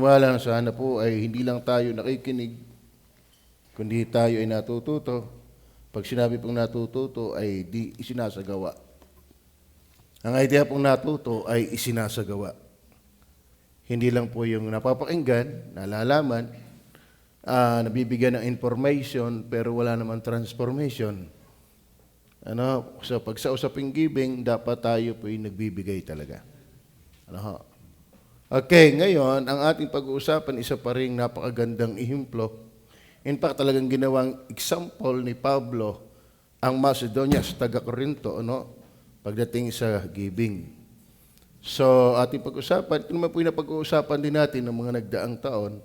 naniniwala na sana po ay hindi lang tayo nakikinig, kundi tayo ay natututo. Pag sinabi pong natututo ay di isinasagawa. Ang idea pong natuto ay isinasagawa. Hindi lang po yung napapakinggan, nalalaman, nabibigyan ng information, pero wala naman transformation. So pag sa usaping giving, dapat tayo po yung nagbibigay talaga. Okay, ngayon, ang ating pag-uusapan, isa pa rin napakagandang ihimplo. In fact, talagang ginawang example ni Pablo ang Macedonia sa taga-Corinto, pagdating sa giving. So, ating pag-usapan, ito naman po yung napag-uusapan din natin ng mga nagdaang taon,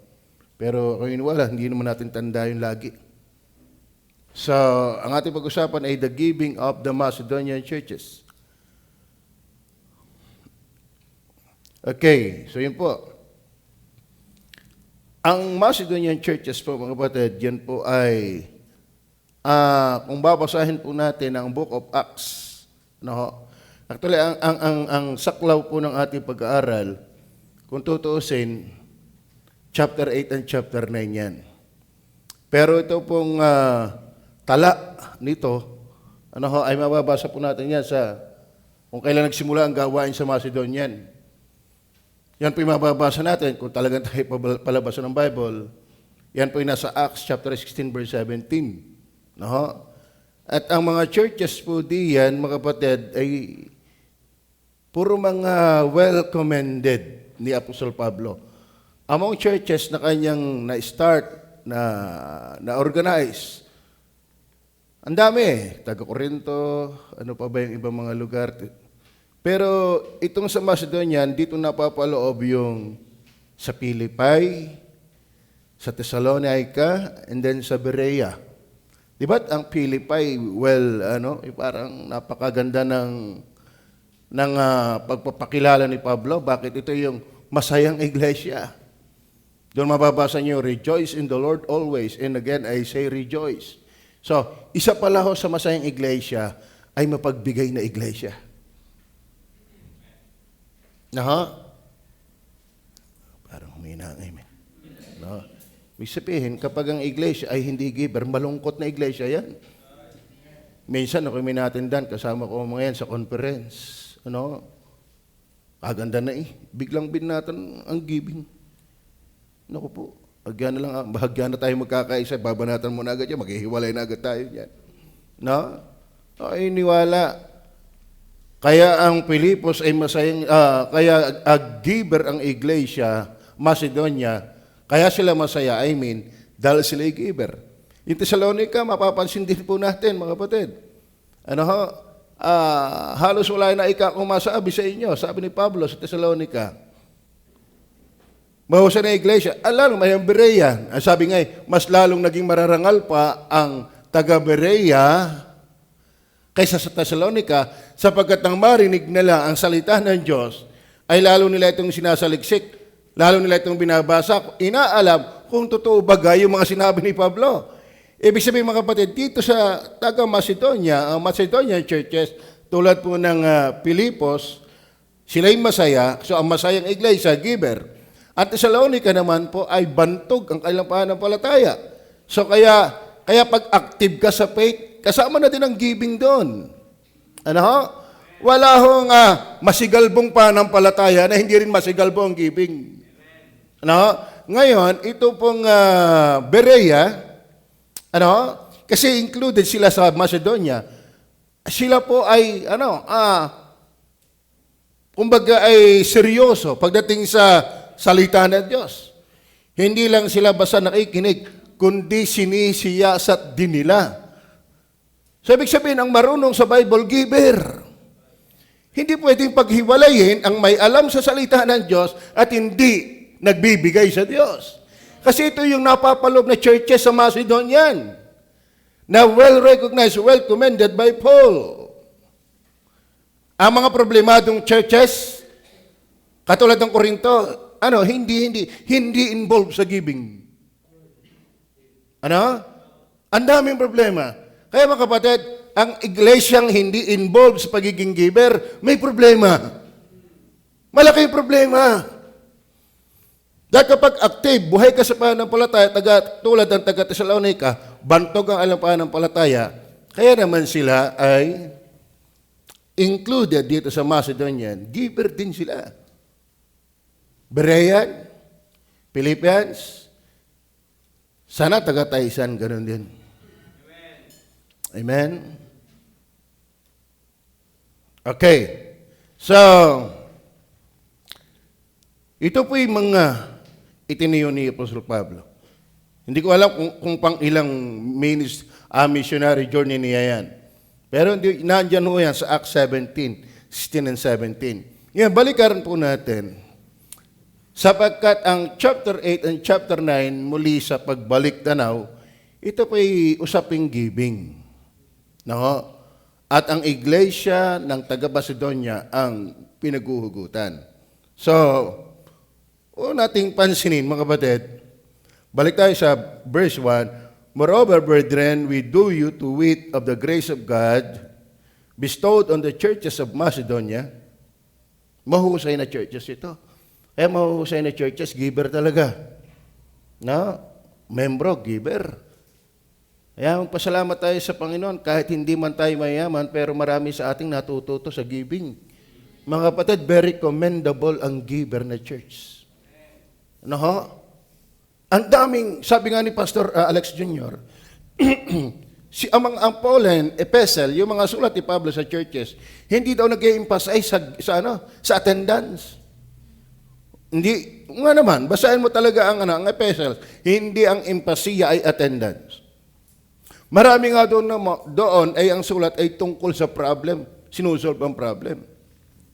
pero kung wala, hindi naman natin tanda yun lagi. So, ang ating pag-usapan ay the giving of the Macedonian churches. Okay, so yun po. Ang Macedonian churches po, mga kapatid, yan po ay, kung babasahin po natin ang Book of Acts, actually, ang saklaw po ng ating pag-aaral, kung tutuusin, chapter 8 and chapter 9 yan. Pero ito pong tala nito, ay mababasa po natin yan sa, kung kailan nagsimula ang gawain sa Macedonian. Yan po yung mababasa natin kung talagang tayo palabasa ng Bible. Yan po yung nasa Acts chapter 16 verse 17. At ang mga churches po diyan, mga kapatid, ay puro mga well-commended ni Apostol Pablo. Among churches na kanyang na-start, na-organize, ang dami. Taga-Corinto, ano pa ba yung ibang mga lugar? Pero itong sa Macedonian, dito napapaloob yung sa Philippi, sa Thessalonica, and then sa Berea. Di ba't ang Philippi, parang napakaganda ng pagpapakilala ni Pablo. Bakit ito yung masayang iglesia? Doon mababasa niyo, rejoice in the Lord always. And again, I say rejoice. So, isa pala ho sa masayang iglesia ay mapagbigay na iglesia. Parang humina ang amen. May sabihin, kapag ang iglesia ay hindi giver, malungkot na iglesia yan. Minsan, ako may natindan, kasama ko mga yan sa conference. Aganda na biglang binatan ang giving. Naku po, bahagyan na tayo magkakaisa, babanatan mo na agad yan, maghihiwalay na agad tayo yan. Ay, niwala. Kaya ang Pilipos ay masayang, kaya giver ang iglesia, Macedonia, kaya sila masaya, dahil sila giver. Yung Thessalonica, mapapansin din po natin, mga kapatid. Halos wala na ikakumasabi sa inyo, sabi ni Pablo sa Thessalonica. Mahusay na iglesia, may ang Berea. Sabi nga, mas lalong naging mararangal pa ang taga-Berea kaysa sa Thessalonica, sapagkat nang marinig nila ang salita ng Diyos, ay lalo nila itong sinasaliksik, lalo nila itong binabasa, inaalam kung totoo bagay yung mga sinabi ni Pablo. Ibig sabihin, mga kapatid, dito sa taga-Macedonia, ang Macedonian churches, tulad po ng Pilipos, sila'y masaya, so ang masayang iglesia, giver. At Thessalonica naman po ay bantog ang kailang pananampalataya. So kaya pag active ka sa faith, kasama na din ang giving doon. Wala hong masigalbong pananampalataya na hindi rin masigalbong giving. Ngayon, ito pong Berea, kasi included sila sa Macedonia, sila po ay, kumbaga ay seryoso pagdating sa salita ng Diyos. Hindi lang sila basta nakikinig, kundi sinisiyasat din nila. So, ibig sabihin, ang marunong sa Bible, giver. Hindi pwedeng paghiwalayin ang may alam sa salita ng Diyos at hindi nagbibigay sa Diyos. Kasi ito yung napapaloob na churches sa Macedonian na well-recognized, well-commended by Paul. Ang mga problemadong churches, katulad ng Corinto, hindi involved sa giving. Ang daming problema. Kaya mga kapatid, ang iglesyang hindi involved sa pagiging giver, may problema. Malaking problema. Dahil kapag active, buhay ka sa pananampalataya, tulad ng taga-Tesalonica, bantog ang alang pananampalataya, kaya naman sila ay included dito sa Macedonian. Giver din sila. Berean, Philippians, sana taga-Taisan, ganun din. Amen? Okay. So, ito po yung mga itiniyo ni Apostol Pablo. Hindi ko alam kung pang ilang missionary journey niya yan. Pero nandiyan ho yan sa Acts 17, 16 and 17. Yan, balikan po natin. Sapagkat ang chapter 8 and chapter 9 muli sa pagbalik tanaw, ito po ay usaping giving. No? At ang iglesia ng taga-Macedonia ang pinaguhugutan. So, nating pansinin mga kapatid, balik tayo sa verse 1, Moreover, brethren, we do you to wit of the grace of God bestowed on the churches of Macedonia. Mahusay na churches ito. Mahusay na churches, giver talaga. No? Membro, giver. Kaya magpasalamat tayo sa Panginoon kahit hindi man tayo mayaman, pero marami sa ating natututo sa giving. Mga kapatid, very commendable ang giver na church. Ano ho? Ang daming, sabi nga ni Pastor Alex Jr., ang Pauline epistle, yung mga sulat ni Pablo sa churches, hindi daw nag-i-emphasize sa attendance. Hindi, nga naman, basahin mo talaga ang epistle, hindi ang emphasia ay attendance. Marami nga doon ay ang sulat ay tungkol sa problem, sinusolve ang problem.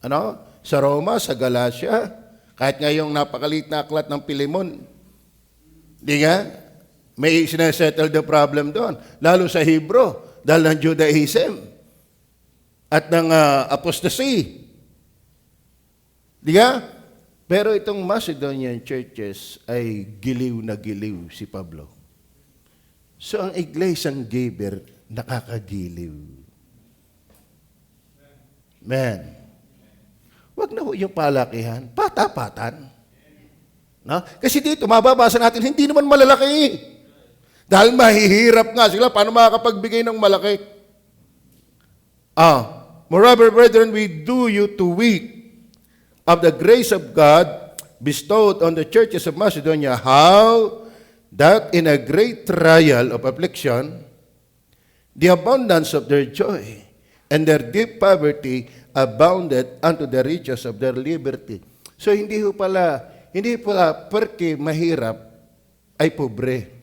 Ano? Sa Roma, sa Galatia, kahit ngayong napakalit na aklat ng Pilemon, di nga, may sinesettle the problem doon. Lalo sa Hebrew, dahil ng Judaism at ng apostasy. Di nga? Pero itong Macedonian churches ay giliw na giliw si Pablo. So ang iglesyang giver, nakakagiliw. Man. Wag na ho yung palakihan. Patapatan. No? Kasi dito, mababasa natin, hindi naman malalaki. Dahil mahihirap nga sila, paano makakapagbigay ng malaki? Moreover, brethren, we do you to wit of the grace of God bestowed on the churches of Macedonia, how that in a great trial of affliction, the abundance of their joy and their deep poverty abounded unto the riches of their liberty. So hindi pala perke mahirap ay pobre.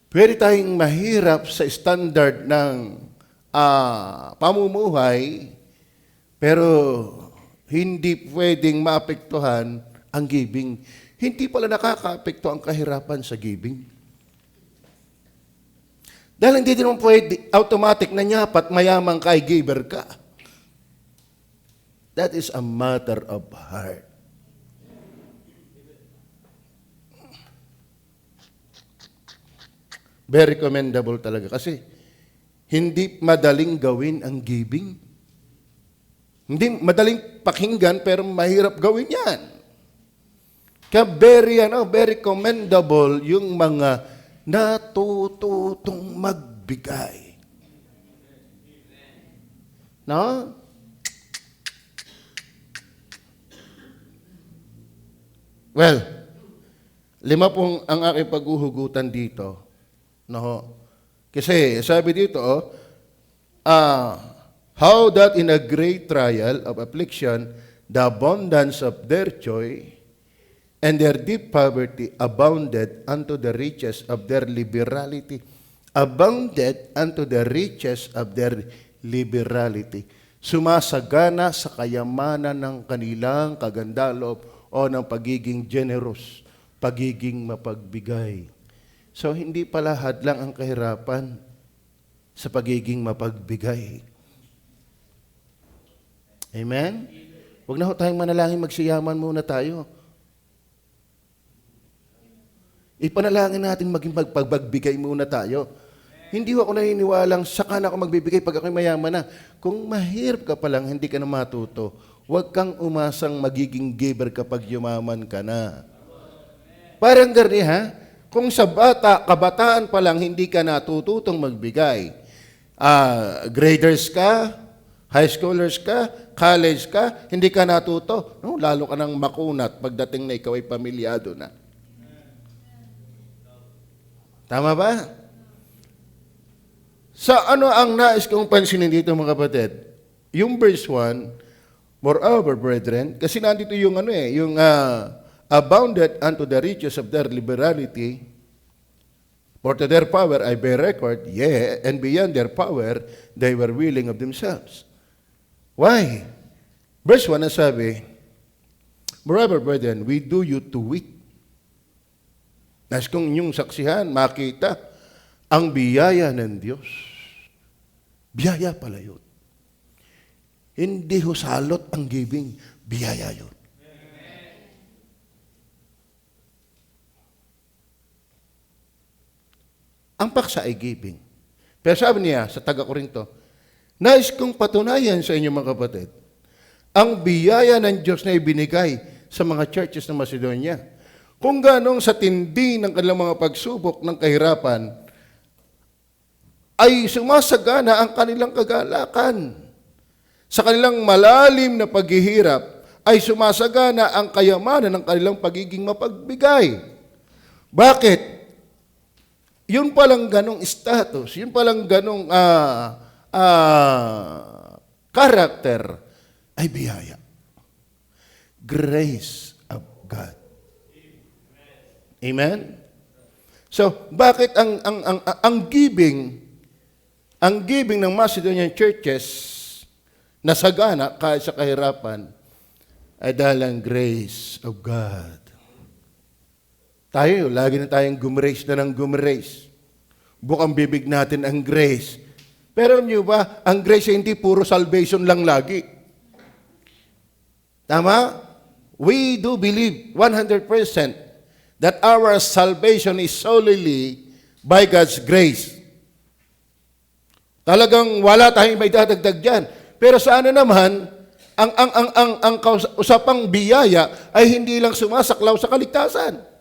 Pwede tayong mahirap sa standard ng pamumuhay, pero hindi pwedeng maapektuhan ang giving. Hindi pala nakakaapekto ang kahirapan sa giving. Dahil hindi din pwede automatic na nyapat mayamang kay giver ka. That is a matter of heart. Very commendable talaga kasi hindi madaling gawin ang giving. Hindi madaling pakinggan pero mahirap gawin yan. Kaya very commendable yung mga natututong magbigay. No? Well, 5 ang aking paghuhugutan dito. No? Kasi sabi dito, how that in a great trial of affliction, the abundance of their joy and their deep poverty abounded unto the riches of their liberality. Abounded unto the riches of their liberality. Sumasagana sa kayamanan ng kanilang kagandaloob o ng pagiging generous, pagiging mapagbigay. So, hindi pala hadlang ang kahirapan sa pagiging mapagbigay. Amen? Huwag na ho tayong manalangin, magsiyaman muna tayo. Ipanalangin natin maging magpagbigay muna tayo. Hindi ako naniniwalang saka na ako magbibigay pag ako'y mayaman na. Kung mahirap ka pa lang, hindi ka na matuto. Huwag kang umasang magiging giver kapag yumaman ka na. Parang gani ha, kung sa kabataan pa lang hindi ka natututong magbigay, graders ka, high schoolers ka, college ka, hindi ka natuto, no? Lalo ka nang makunat pagdating na ikaw ay pamilyado na. Tama ba? Sa ano ang nais kong pansinin dito mga kapatid? Yung verse 1, moreover, brethren, kasi nandito yung abounded unto the riches of their liberality, for to their power I bear record, yea, and beyond their power, they were willing of themselves. Why? Verse 1 na sabi, moreover, brethren, we do you to wit. Nais kong inyong saksihan, makita, ang biyaya ng Diyos. Biyaya pala yun. Hindi ho salot ang giving, biyaya yun. Ang paksa ay giving. Pero sabi niya sa taga-Korinto, nais kong patunayan sa inyo mga kapatid, ang biyaya ng Diyos na ibinigay sa mga churches ng Macedonia, kung ganong sa tindi ng kanilang mga pagsubok ng kahirapan, ay sumasagana ang kanilang kagalakan. Sa kanilang malalim na paghihirap, ay sumasagana ang kayamanan ng kanilang pagiging mapagbigay. Bakit? Yun palang ganong status, yun palang ganong character ay biyaya. Grace of God. Amen? So, bakit ang giving ng Macedonian churches nasagana kahit sa kahirapan ay dahil ang grace of God. Tayo, lagi na tayong gumrace na ng gumrace. Bukang bibig natin ang grace. Pero alam niyo ba, ang grace ay hindi puro salvation lang lagi. Tama? We do believe 100% that our salvation is solely by God's grace. Talagang wala tayong may dadagdag diyan. Pero sa ano naman, ang usapang biyaya ay hindi lang sumasaklaw sa kaligtasan.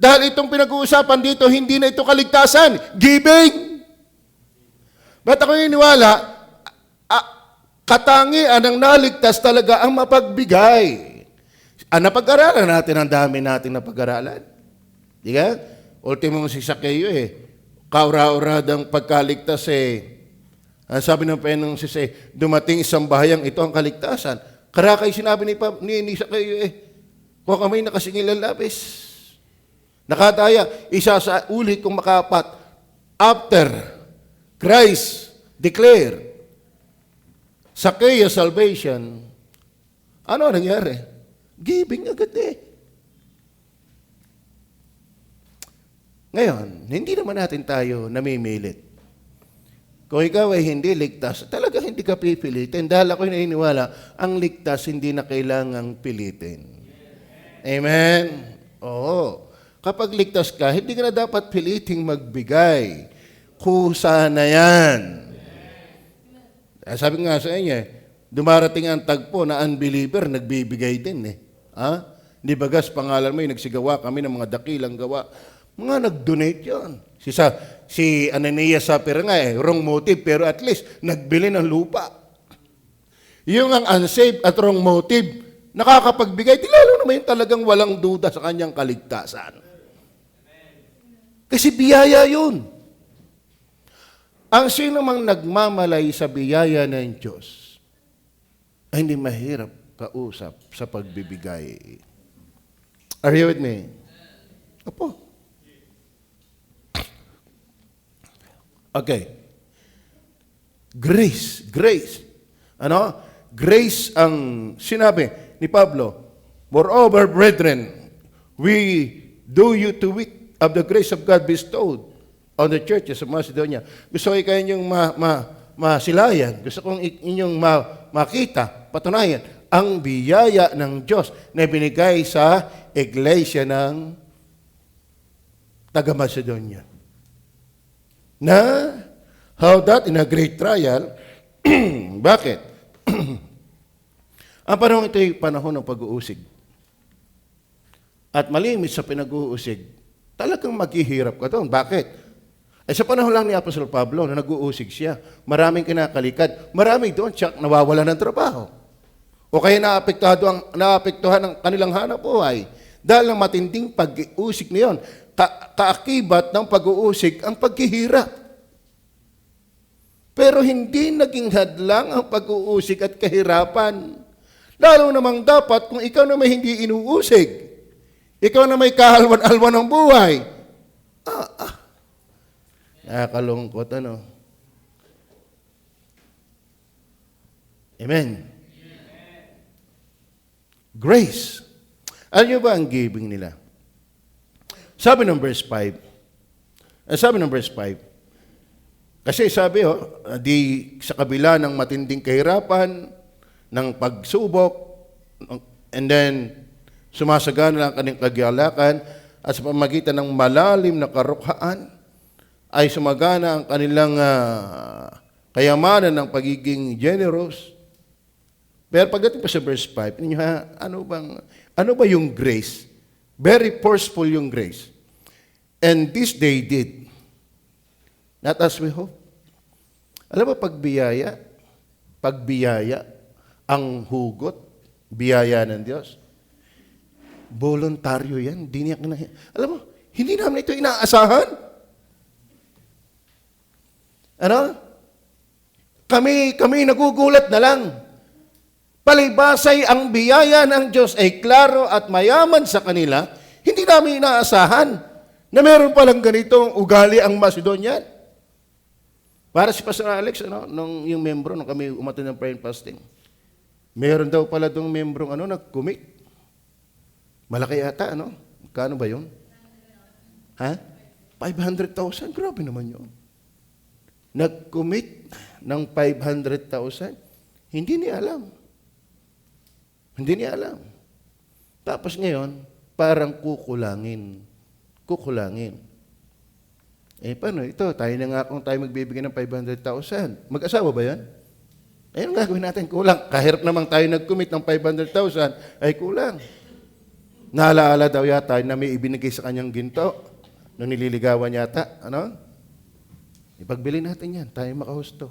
Dahil itong pinag-uusapan dito, hindi na ito kaligtasan, giving. Ba't ako niniwala, katangian ng naligtas talaga ang mapagbigay. Napag-aralan natin, ang dami natin napag-aralan. Di ka? Ultimo si Zaccheo kaura-uradang pagkaligtas ang sabi ng penong dumating isang bahayang ito ang kaligtasan. Karakay sinabi ni Zaccheo kung kami nakasingil ang labis. Nakataya, isa sa ulit kung makapat after Christ declare Zaccheo salvation, ano nangyari? Giving agad Ngayon, hindi naman natin tayo namimilit. Kung ikaw ay hindi ligtas, talaga hindi ka pipilitin. Dahil ako'y naniniwala, ang ligtas hindi na kailangang pilitin. Amen? Oo. Kapag ligtas ka, hindi ka na dapat piliting magbigay. Kusa na yan. Sabi nga sa inyo, dumarating ang tagpo na unbeliever, nagbibigay din Di bagas pangalan mo, nagsigawa kami ng mga dakilang gawa. Mga nag-donate yun. Si Ananias Sapphira nga wrong motive, pero at least nagbili ng lupa. Yung ang unsaved at wrong motive, nakakapagbigay, lalo naman yung talagang walang duda sa kanyang kaligtasan. Kasi biyaya yun. Ang sino mang nagmamalay sa biyaya ng Diyos, ay hindi mahirap kausap sa pagbibigay. Are you with me? Opo. Okay. Grace. Grace ang sinabi ni Pablo, moreover, brethren, we do you to wit of the grace of God bestowed on the churches of Macedonia. Gusto ko kayo inyong masilayan. Gusto kong inyong makita, patunayan, ang biyaya ng Diyos na binigay sa iglesia ng taga-Macedonia. Na, how that in a great trial, bakit? Ang panahon ito ay panahon ng pag-uusig. at malimit sa pinag-uusig, talagang maghihirap ka doon. Bakit? Ay sa panahon lang ni Apostol Pablo na nag-uusig siya, maraming kinakalikad, marami doon siya nawawala ng trabaho. O kaya naapektuhan ang kanilang hanap buhay dahil ng matinding pag-uusig na yun. Kaakibat ng pag-uusig ang paghihirap. Pero hindi naging hadlang ang pag-uusig at kahirapan. Lalo namang dapat kung ikaw na may hindi inuusig, ikaw na may kahalwan-alwan ng buhay. Nakakalungkot, ano? Amen. Grace. Alam niyo ba ang giving nila? Sabi ng verse 5, kasi sabi, di sa kabila ng matinding kahirapan, ng pagsubok, and then sumasagana ang kanyang kagalakan, at sa pamagitan ng malalim na karukhaan, ay sumagana ang kanilang kayamanan ng pagiging generous. Pero pagdating pa sa verse 5, ano ba yung grace? Very forceful yung grace. And this they did. Not as we hope. Alam mo, pagbiyaya, ang hugot, biyaya ng Diyos, voluntaryo yan. Alam mo, hindi namin ito inaasahan. Ano? Kami nagugulat na lang. Palibasay ang biyaya ng Diyos ay klaro at mayaman sa kanila, hindi namin inaasahan na meron palang ganitong ugali ang Macedonian. Para si Pastor Alex, nung yung membro, nung kami umattend ng prayer and fasting, meron daw pala dong membrong nag-commit. Malaki yata, Kano ba yun? 500,000? Grabe naman yun. Nag-commit ng 500,000? Hindi niya alam. Tapos ngayon, parang kukulangin. Paano ito? Tayo na nga kung tayo magbibigay ng 500,000. Mag-asawa ba yan? Ayun gagawin natin, kulang. Kahirap namang tayo nag-commit ng 500,000, ay kulang. Naalaala daw yata na may ibinigay sa kanyang ginto nung nililigawan yata. Ipagbili natin yan, tayo makahusto.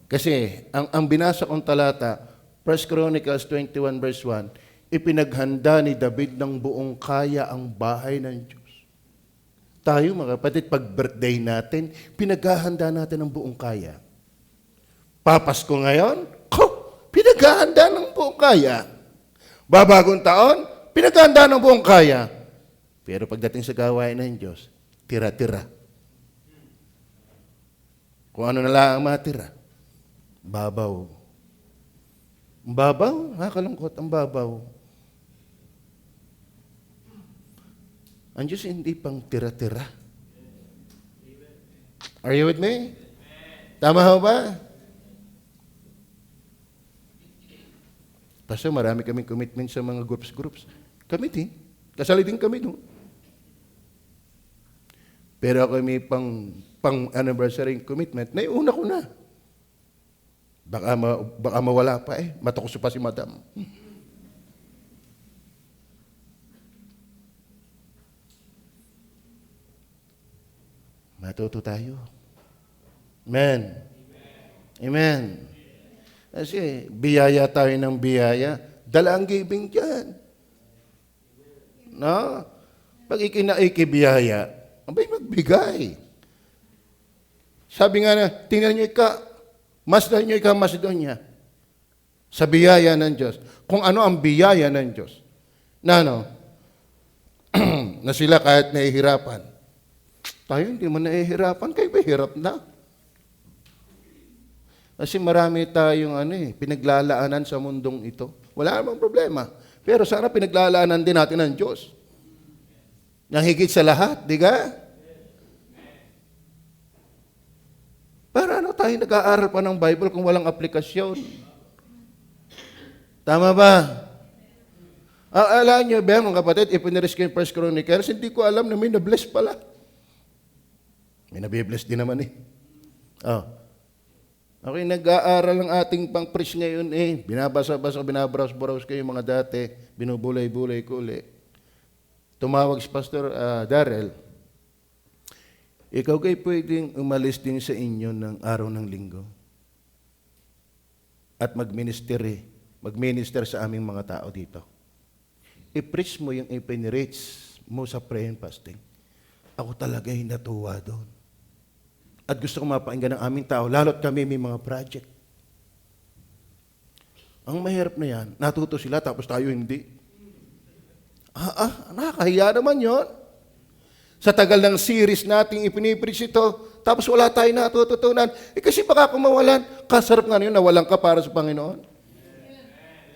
Kasi, ang binasa kong talata, 1 Chronicles 21 verse 1, ipinaghanda ni David ng buong kaya ang bahay ng Diyos. Tayo mga kapatid, pag birthday natin, pinaghahanda natin ng buong kaya. Papasko ngayon, pinaghahanda ng buong kaya. Babagong taon, pinaghahanda ng buong kaya. Pero pagdating sa gawain ng Diyos, tira-tira. Kung ano na lang ang matira, babaw. Nakakalungkot ang babaw. Ang Diyos hindi pang tira-tira. Are you with me? Tama ho ba? Kasi marami kaming commitment sa mga groups. Kami din. Kasali din kami doon. Pero ako may pang-anniversary commitment, naiuna ko na. Baka mawala pa matakuso pa si madam. Matuto tayo. Amen. Amen. Kasi biyaya tayo ng biyaya, dala ang giving dyan. Pag ikinaikibiyaya, abay magbigay. Sabi nga tingnan niyo masdan niyo Macedonia sa biyaya ng Diyos. Kung ano ang biyaya ng Diyos. Na sila kahit nahihirapan. Tayo hindi mo nahihirapan, kayo ba hirap na? Kasi marami tayong pinaglalaanan sa mundong ito. Wala namang problema. Pero sana pinaglalaanan din natin ng Diyos. Nang higit sa lahat, di ka? Para tayo nag-aaral pa ng Bible kung walang aplikasyon? Tama ba? Alam niyo ba, mga kapatid, ipinirisk ko yung 1 Chronicles, hindi ko alam na may na-bless pala. May nabibless din naman Okay, nag-aaral ang ating pang-preach ngayon eh. Binabasa-basa, binabrowse-browse ko yung mga dati. Binubulay-bulay ko ulit. Tumawag si Pastor Darrell. Ikaw kayo pwedeng umalis din sa inyo ng araw ng linggo at mag-minister sa aming mga tao dito. I-preach mo yung ipinreach mo sa prayer and fasting. Ako talaga yung natuwa doon. At gusto ko mapakinggan ng aming tao, lalo't kami may mga project. Ang mahirap na yan, natuto sila tapos tayo hindi. Nakakahiya naman yon. Sa tagal ng series nating ipinipreach ito, tapos wala tayong natututunan. Kasi baka kung mawalan, kasarap nga yun, nawalan ka para sa Panginoon.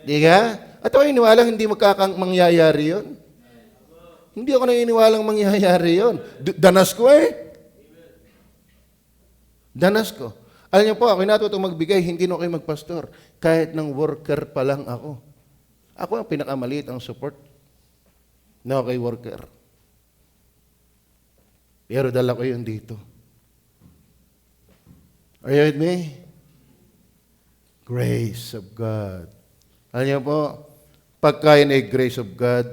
Di ka? At ako iniwalang hindi mangyayari yun. Hindi ako naniniwalang mangyayari yun. Danas ko eh. Danas ko. Alam niyo po, ako natutong magbigay, hindi na kayo magpastor. Kahit ng worker pa lang ako. Ako ang pinakamaliit ang support na kay worker. Pero dala ko yun dito. Are you with me? Grace of God. Alam niyo po, pagka yun ay grace of God,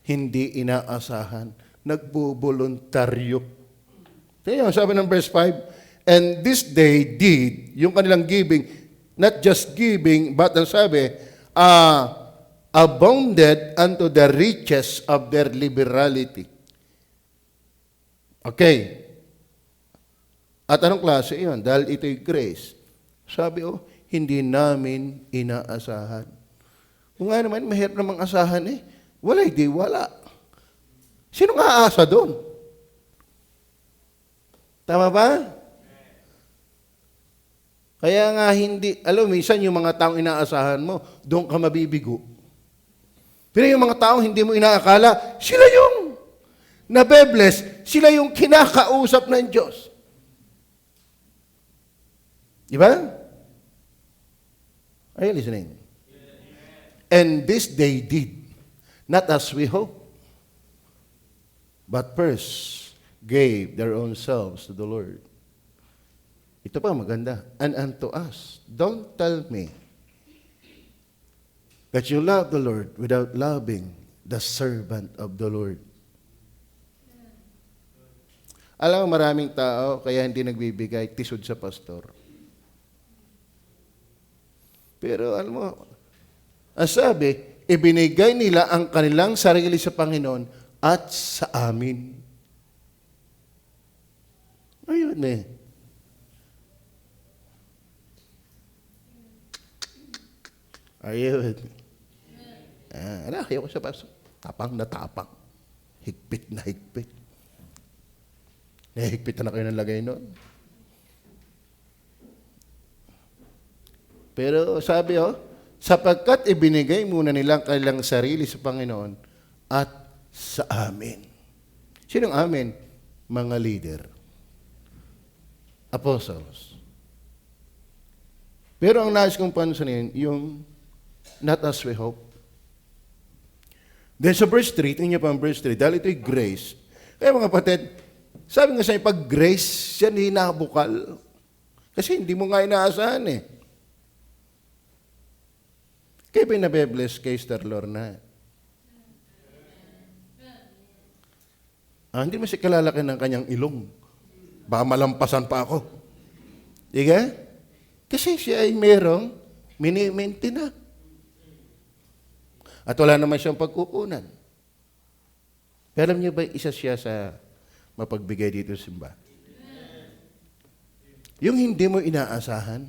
hindi inaasahan, nagbuboluntaryo. Kaya sabi ng verse 5, and this they did, yung kanilang giving, not just giving, but ang sabi, abounded unto the riches of their liberality. Okay. At anong klase yun? Dahil ito'y grace. Sabi, hindi namin inaasahan. Kung nga naman, mahirap namang asahan eh. Wala, hindi, wala. Sino nga aasa doon? Tama ba? Kaya nga hindi, minsan yung mga taong inaasahan mo, doon ka mabibigo. Pero yung mga taong hindi mo inaakala, sila yung nabe-bless, sila yung kinakausap ng Diyos. Di ba? Are you listening? And this they did, not as we hope, but first gave their own selves to the Lord. Ito pa maganda. And unto us, don't tell me that you love the Lord without loving the servant of the Lord. Alam mo, maraming tao kaya hindi nagbibigay tisod sa pastor. Pero alam mo, ang sabi, ibinigay nila ang kanilang sarili sa Panginoon at sa amin. Ayun eh. Ayun. Ayaw ko sa paso. Tapang na tapang. Higpit na higpit. Nahihigpitan na kayo ng lagay noon. Pero sabi sapagkat ibinigay muna nilang kanilang sarili sa Panginoon at sa amin. Sinong amin? Mga leader. Apostles. Pero ang nais kong pansinin, yung not as we hope. Then sa verse 3, tingnan niyo pa ang verse 3, dahil ito'y grace. Kaya mga kapatid, sabi nga sa'yo, pag grace, yan hinabukal. Kasi hindi mo nga inaasahan eh. Kaya ba nabe-bless kay Star Lorna? Hindi mo siya kalalaki ng kanyang ilong. Baka malampasan pa ako. Diga? Kasi siya ay merong mini-maintain na. At wala naman siyang pagkukunan. Pero alam niyo ba, isa siya sa mapagbigay dito sa simbahan? Yung hindi mo inaasahan,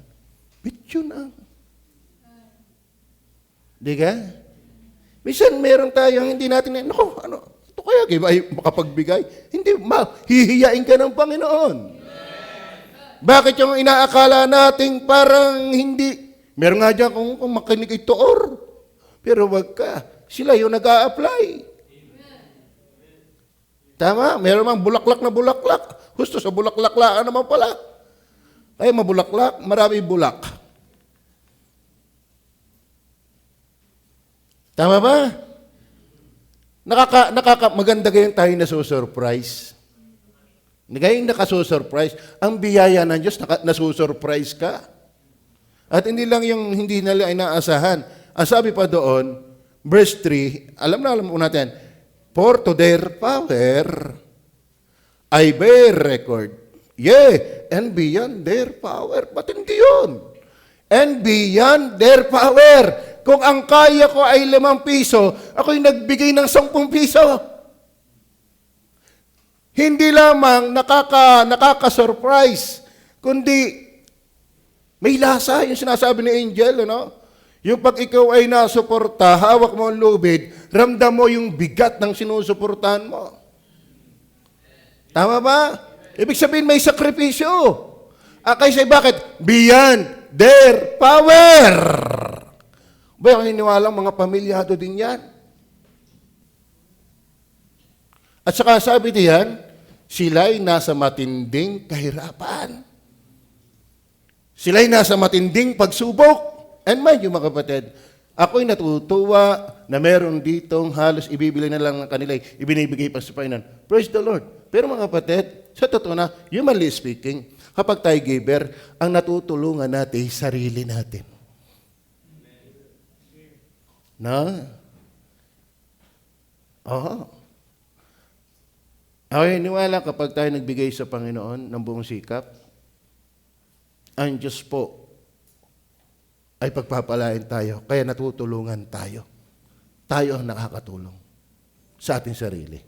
yun ang. Di ka? Minsan meron tayong hindi natin, ito kaya ay makapagbigay? Hindi, hihiyain ka ng Panginoon. Bakit yung inaakala nating parang hindi? Meron nga dyan kung makinig ito pero wag ka. Sila yung nag-a-apply. Tama? Meron mang bulaklak na bulaklak. Gusto sa bulaklak-laan naman pala. Ay, mabulaklak, marami bulak. Tama ba? Maganda ganyan tayo na so-surprise. Ngayong nakasusurprise, ang biyaya ng Diyos, nasusurprise ka. At hindi lang yung hindi nila inaasahan. Ang sabi pa doon, verse 3, alam mo natin, for to their power, I bear record. Yeah, and beyond their power. Ba't hindi yun? And beyond their power. Kung ang kaya ko ay 5 piso, ako'y nagbigay ng 10 piso. Hindi lamang nakaka-surprise, kundi may lasa yung sinasabi ni Angel, ano? Yung pag ikaw ay nasuporta, hawak mo ang lubid, ramdam mo yung bigat ng sinusuportahan mo. Tama ba? Ibig sabihin may sakripisyo. Kasi bakit? Beyond their power. Ba, naniniwalang mga pamilyado din yan. At saka sabi diyan, sila'y nasa matinding kahirapan. Sila'y nasa matinding pagsubok. And mind you, mga kapatid, ako'y natutuwa na meron ditong halos ibibili na lang ng kanila, ibinibigay pa sa Panginoon. Praise the Lord. Pero mga kapatid, sa totoo na, humanly speaking, kapag tayo giver, ang natutulungan natin, sarili natin. Na? Oo. Ako'y niwala kapag tayo nagbigay sa Panginoon ng buong sikap, ang Diyos po ay pagpapalain tayo, kaya natutulungan tayo. Tayo ang nakakatulong sa ating sarili.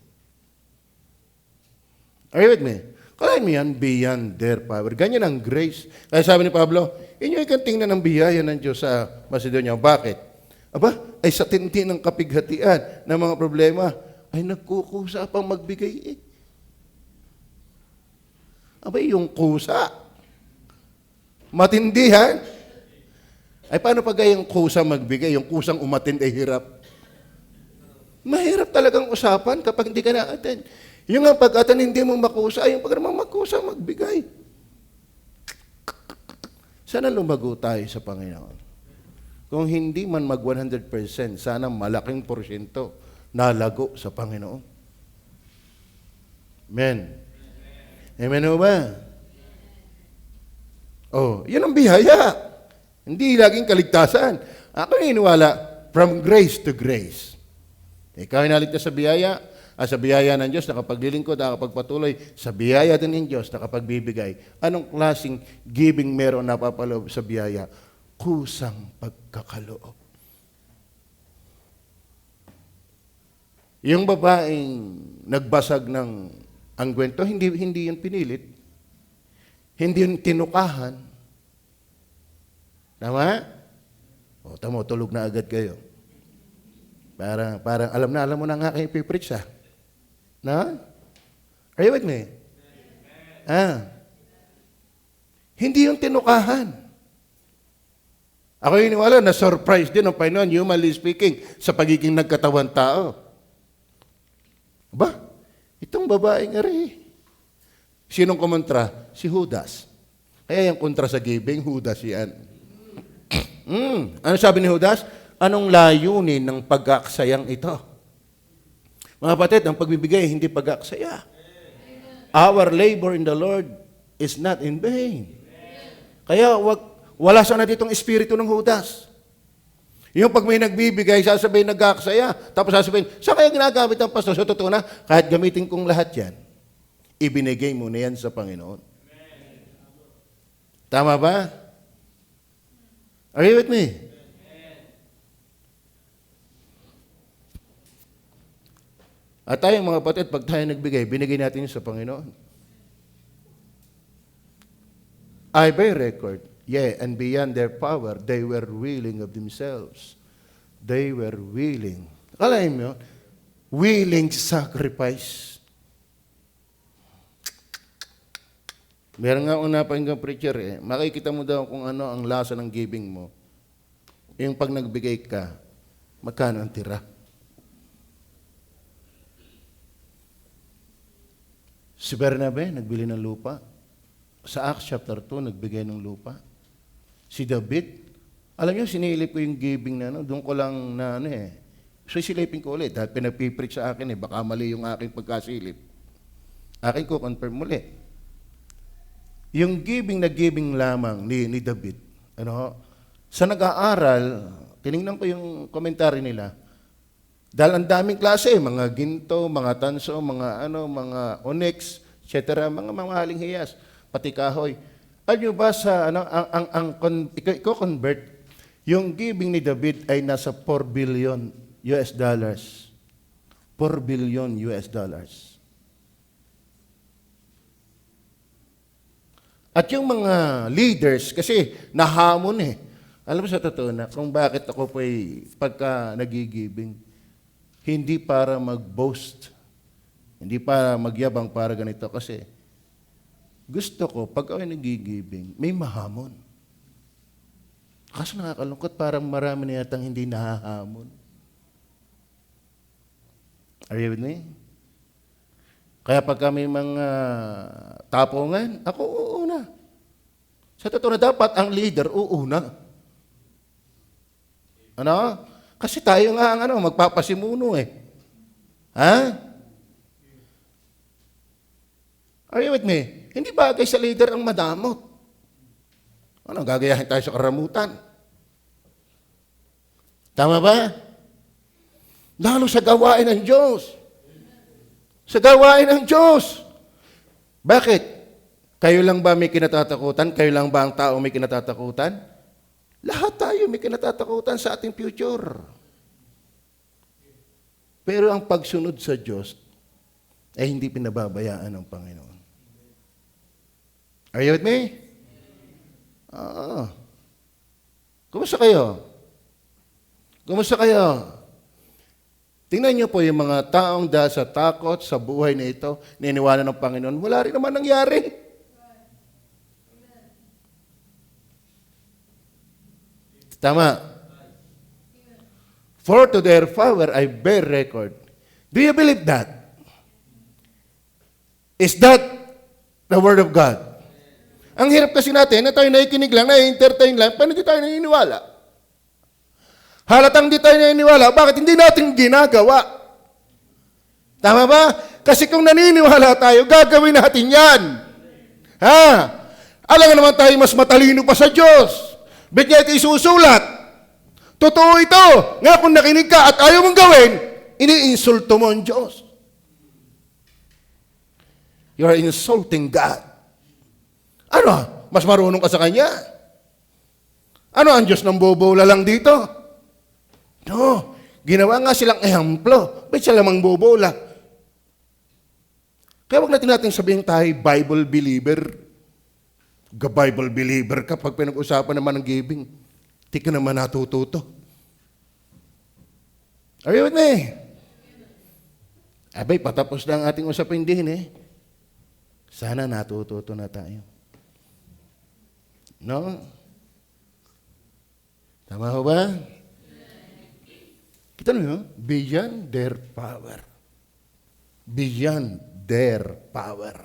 Are you with me? Kalahin mo yan, beyond their power. Ganyan ang grace. Kaya sabi ni Pablo, inyo ikang tingnan ng biyaya ng Diyos sa Macedonia. Bakit? Aba, ay sa tinti ng kapighatian ng mga problema, ay nagkukusa pang magbigay. Aba, yung kusa. Matindihan. Ay, paano pag yung kusa magbigay? Yung kusang umatind ay hirap. Mahirap talagang usapan kapag hindi ka na-attend. Yung nga pag-attend, hindi mo makusa. Yung pag naman magkusa, magbigay. Sana lumago tayo sa Panginoon. Kung hindi man mag 100%, sana malaking porsyento nalago sa Panginoon. Amen. Amen o ba? Oh, yun ang biyaya. Hindi laging kaligtasan. Ako iniwala, from grace to grace. Ikaw ay naligtas sa biyaya, sa biyaya ng Diyos, nakapaglilingkod, nakapagpatuloy, sa biyaya din ng Diyos, nakapagbibigay. Anong klaseng giving meron napapaloob sa biyaya? Kusang pagkakaloob. Yung babaeng nagbasag ng anggwento, hindi yun pinilit. Hindi yun tinukahan. Tama? O, tamo, tulog na agad kayo. Parang alam mo na nga kayo pipreach, ha? Na? Are you with me? Hindi yung tinukahan. Ako iniwala na surprise din ng Panginoon, humanly speaking, sa pagiging nagkatawan tao. Aba, itong babaeng ari. Sinong kumontra? Si Judas. Kaya yung kontra sa giving, Judas yan. Ano sabi ni Judas? Anong layunin ng pag-aaksayang ito? Mga kapatid, ang pagbibigay, hindi pag-aaksaya. Our labor in the Lord is not in vain. Kaya wala sana ditong espiritu ng Judas. Yung pag may nagbibigay, sasabihin nag-aaksaya, tapos sasabihin, saan kaya ginagamit ang pastor? So totoo na, kahit gamitin kong lahat yan, ibinigay mo na yan sa Panginoon. Tama ba? Are you with me? At tayong mga kapatid, pag tayo nagbigay, binigay natin yun sa Panginoon. I bear record, and beyond their power, they were willing of themselves. They were willing. Kalahin mo, willing sacrifice. Meron nga akong napakinggang preacher, makikita mo daw kung ano ang lasa ng giving mo. Yung pag nagbigay ka, magkano ang tira? Si Bernabe, nagbili ng lupa. Sa Acts chapter 2, nagbigay ng lupa. Si David, alam niyo, sinilip ko yung giving na, doon ko lang na, so silipin ko ulit, dahil pinapipreach sa akin, baka mali yung aking pagkasilip. Akin ko confirm muli. Yung giving na giving lamang ni David, ano, sa nag-aaral, tiningnan ko yung komentary nila, dahil ang daming klase, mga ginto, mga tanso, mga onyx, etc., mga mamahaling hiyas, pati kahoy. Ano ba sa, i-convert, yung giving ni David ay nasa 4 billion US dollars. 4 billion US dollars. At yung mga leaders, kasi nahamon eh. Alam mo sa totoo na kung bakit ako po'y pagka nagigiving, hindi para mag-boast, hindi para magyabang para ganito. Kasi gusto ko, pag ako nagigiving, may mahamon. Kaso nakakalungkot, parang marami na yatang hindi nahahamon. Are you with me? Kaya pag kami mga tapongan, ako uuna. Sa totoo na dapat ang leader uuna. Ano? Kasi tayo nga ang magpapasimuno eh. Ha? Are you with me? Hindi bagay sa leader ang madamot. Ano, gagayahin tayo sa karamutan. Tama ba? Lalo sa gawain ng Diyos. Sa gawain ng Diyos. Bakit? Kayo lang ba may kinatatakutan? Kayo lang ba ang tao may kinatatakutan? Lahat tayo may kinatatakutan sa ating future. Pero ang pagsunod sa Diyos ay hindi pinababayaan ng Panginoon. Are you with me? Oo. Kumusta kayo? Kumusta kayo? Tingnan niyo po yung mga taong dahil sa takot sa buhay na ito, niniwala ng Panginoon, wala rin naman nangyari. Tama. For to their power I bear record. Do you believe that? Is that the Word of God? Ang hirap kasi natin na tayo nakikinig lang, na-entertain lang, paano hindi tayo naniniwala? Halatang hindi tayo naniniwala, bakit hindi natin ginagawa? Tama ba? Kasi kung naniniwala tayo, gagawin natin yan. Ha? Alam nga naman tayo mas matalino pa sa Diyos. Ba't niya ito isusulat? Totoo ito. Nga kung nakinig ka at ayaw mong gawin, iniinsulto mo ang Diyos. You are insulting God. Ano? Mas marunong ka sa Kanya? Ano ang Diyos ng bobola lang dito? No. Ginawa nga silang ehemplo. Ba't siya lamang bobola? Kaya wag natin sabihin tayo Bible believer. Bible believer ka pag pinag-usapan naman ng giving. Di ka naman natututo. Are you with me? Abay, patapos na ang ating usapin din eh. Sana natututo na tayo. No? Tama ho ba? Kita nyo, beyond their power. Beyond their power.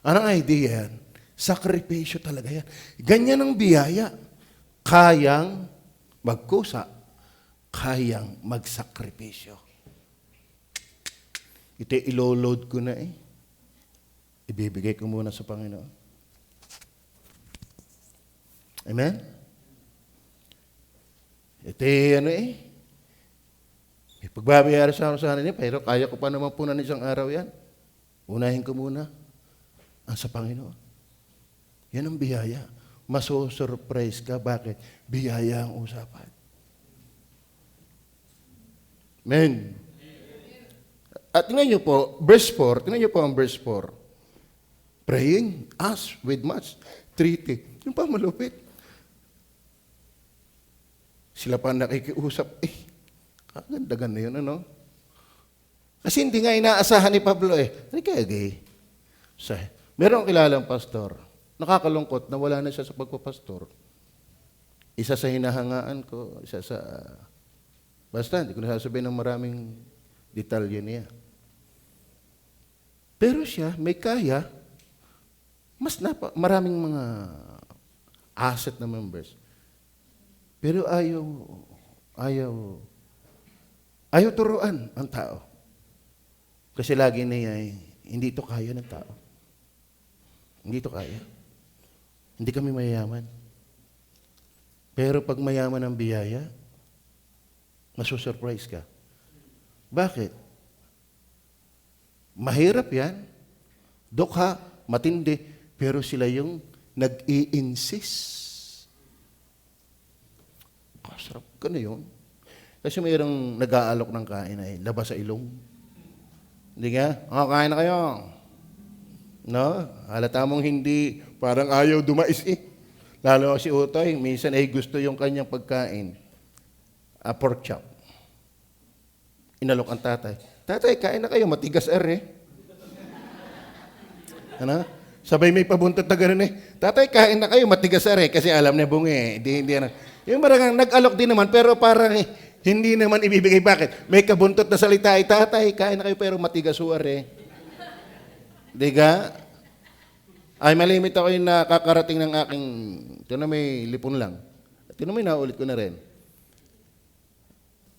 Anong idea yan? Sakripisyo talaga yan. Ganyan ang biyaya. Kayang magkusa, kayang magsakripisyo. Ito ilo-load ko na eh. Ibibigay ko muna sa Panginoon. Amen? Ito may pagbabayari sa sana niya, pero kaya ko pa naman punan isang araw yan. Unahin ko muna ang sa Panginoon. Yan ang biyaya. Maso-surprise ka. Bakit? Biyaya ang usapan. Amen. At tingnan niyo po, verse 4. Tingnan niyo po ang verse 4. Praying, ask with much entreaty. Yung pa malupit. Sila pa nakikiusap. Ganda-ganda yun, ano? Kasi hindi nga inaasahan ni Pablo eh. Meron kilalang pastor. Nakakalungkot na wala na siya sa pagpapastor. Isa sa hinahangaan ko, basta, hindi ko nasasabihin ng maraming detalye niya. Pero siya, may kaya, maraming mga asset na members. Pero ayaw turuan ang tao. Kasi lagi niya Hindi ito kaya ng tao. Hindi ito kaya. Hindi kami mayayaman. Pero pag mayaman ang biyaya, masusurprise ka. Bakit? Mahirap yan. Dukha, matindi, pero sila yung nag-i-insist. Sarap ka na yun. Kasi mayroong nag-aalok ng kain ay labas sa ilong. Hindi nga, kain na kayo. No? Halata mong hindi, parang ayaw dumais eh. Lalo si Utoy, minsan ay gusto yung kanyang pagkain. Pork chop. Inalok ang tatay. Tatay, kain na kayo, matigas eh. Ano? Sabay may pabuntot na gano'n eh. Tatay, kain na kayo, matigas kasi alam niya bungi eh. Hindi. Yung marang nag-alok din naman, pero parang hindi naman ibibigay. Bakit? May kabuntot na salita ay, tatay, kain na kayo, pero matigas eh. Di ka? Ay, malimit ako yung nakakarating ng aking, ito na may lipon lang. Ito na may naulit ko na rin.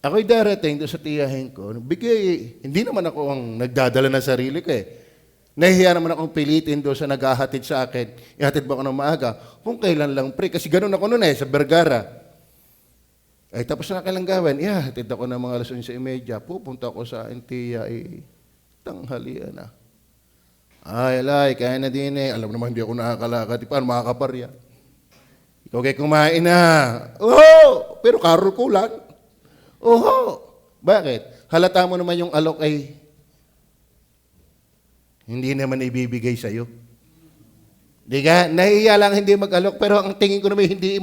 Ako'y darating doon sa tiyahin ko, hindi naman ako ang nagdadala ng sarili ko eh. Nahihiya naman akong pilitin doon sa naghahatid sa akin. Ihatid ba ako ng maaga? Kung kailan lang, pre. Kasi ganun ako noon sa Vergara. Ay, tapos na kailang gawin. Hatid ako ng mga 11:30. Pupunta ako sa Antia, tanghalian na. Ay, alay, kaya na din eh. Alam naman, hindi ako nakakalakad. Paano makakaparya? Ikaw kayo kumain na. Oo! Pero karol ko lang. Oo! Bakit? Halata mo naman yung alok ay hindi naman ibibigay sa'yo. Di ka? Nahiya lang hindi mag-alok, pero ang tingin ko naman hindi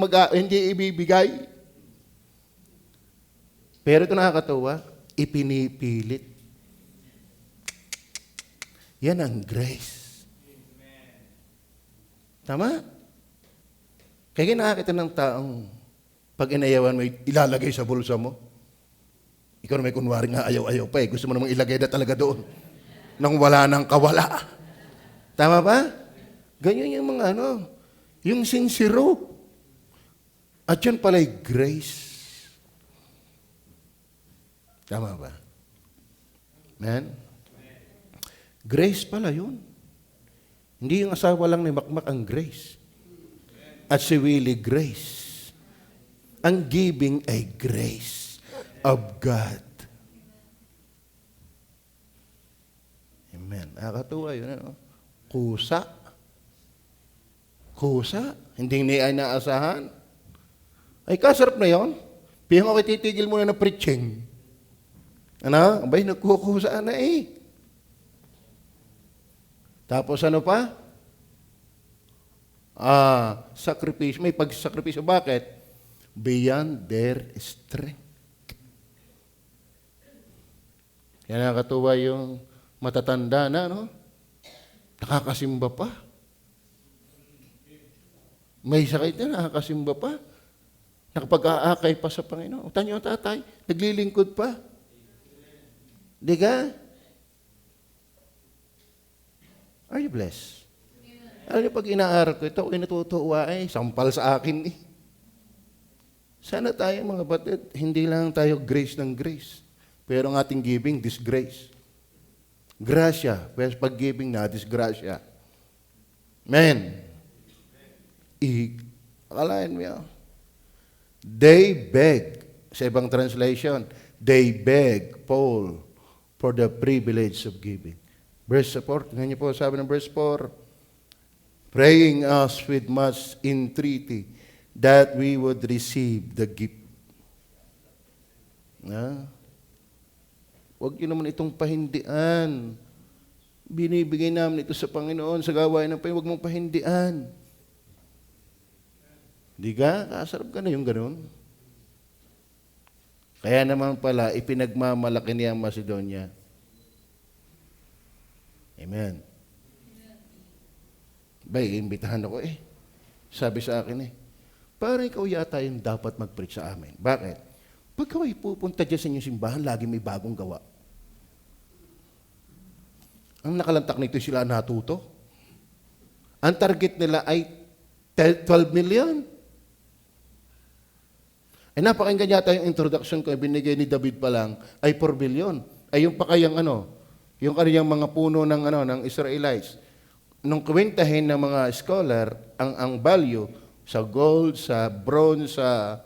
ibibigay. Pero ito nakakatuwa, ipinipilit. Yan ang grace. Tama? Kaya nakakita ng taong pag inayawan mo, ilalagay sa bulsa mo. Ikaw na may kunwari nga ayaw-ayaw pa Gusto mo namang ilagay na talaga doon. Nang wala nang kawala. Tama ba? Ganyan yung mga yung sincero. At yun pala'y grace. Tama ba? Man? Grace pala yun. Hindi yung asawa lang ni Makmak ang grace. At si Willie, grace. Ang giving ay grace of God. Amen. Nakakatuwa yun. Kusa. Kusa. Hindi niya ay naasahan. Ay, kasarap na yun. Piyang ako titigil muna na preaching. Ano? Abay, nagkukusa na Tapos ano pa? Sakripisyo. May pagsakripisyo. Bakit? Beyond their strength. Kaya nakakatuwa yung matatanda na, nakakasimba pa. May sakit na, nakakasimba pa. Nakapag-aakay pa sa Panginoon. Tanyo ang tatay, naglilingkod pa. Di ka? Are you blessed? Alam niyo, pag inaaral ko ito, natutuwa sampal sa akin Sana tayo mga batid, hindi lang tayo grace ng grace. Pero ang ating giving, disgrace. Grasya. Pero pag-giving na, disgrasya. Amen. Akalain mo yan. They beg, sa ibang translation, they beg Paul for the privilege of giving. Verse 4, tingnan niyo po, sabi ng verse 4, praying us with much entreaty that we would receive the gift. Huwag niyo naman itong pahindian. Binibigay namin ito sa Panginoon sa gawain ng Panginoon. Huwag mong pahindian. Di ka? Kasarap ka na yung ganun. Kaya naman pala, ipinagmamalaki niya ang Macedonia. Amen. Bay, imbitahan ako Sabi sa akin parang ikaw yata yung dapat mag-preach sa amin. Bakit? Pag kaway pupunta dyan sa inyong simbahan, lagi may bagong gawa. Ang nakalantak nito sila natuto. Ang target nila ay 12 million. Ay napakinggan yata yung introduction ko, binigay ni David pa lang, ay 4 billion. Ay yung pa kayang yung kanilang mga puno ng ng Israelites. Nung kwentahin ng mga scholar ang value sa gold, sa bronze, sa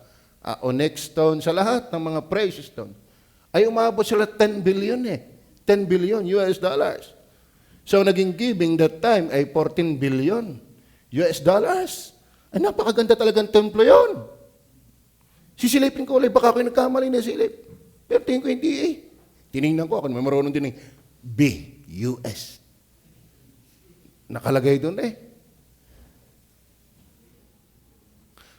onyx stone, sa lahat ng mga precious stone, ay umabot sila 10 billion eh. 10 billion US dollars. So naging giving that time ay 14 billion US dollars. Ay napakaganda talagang templo yon. Sisilipin ko ulit, baka ako'y nagkamali na silip. Pero tingin ko hindi eh. Tinignan ko, ako may marunong din eh. B-U-S. Nakalagay doon eh.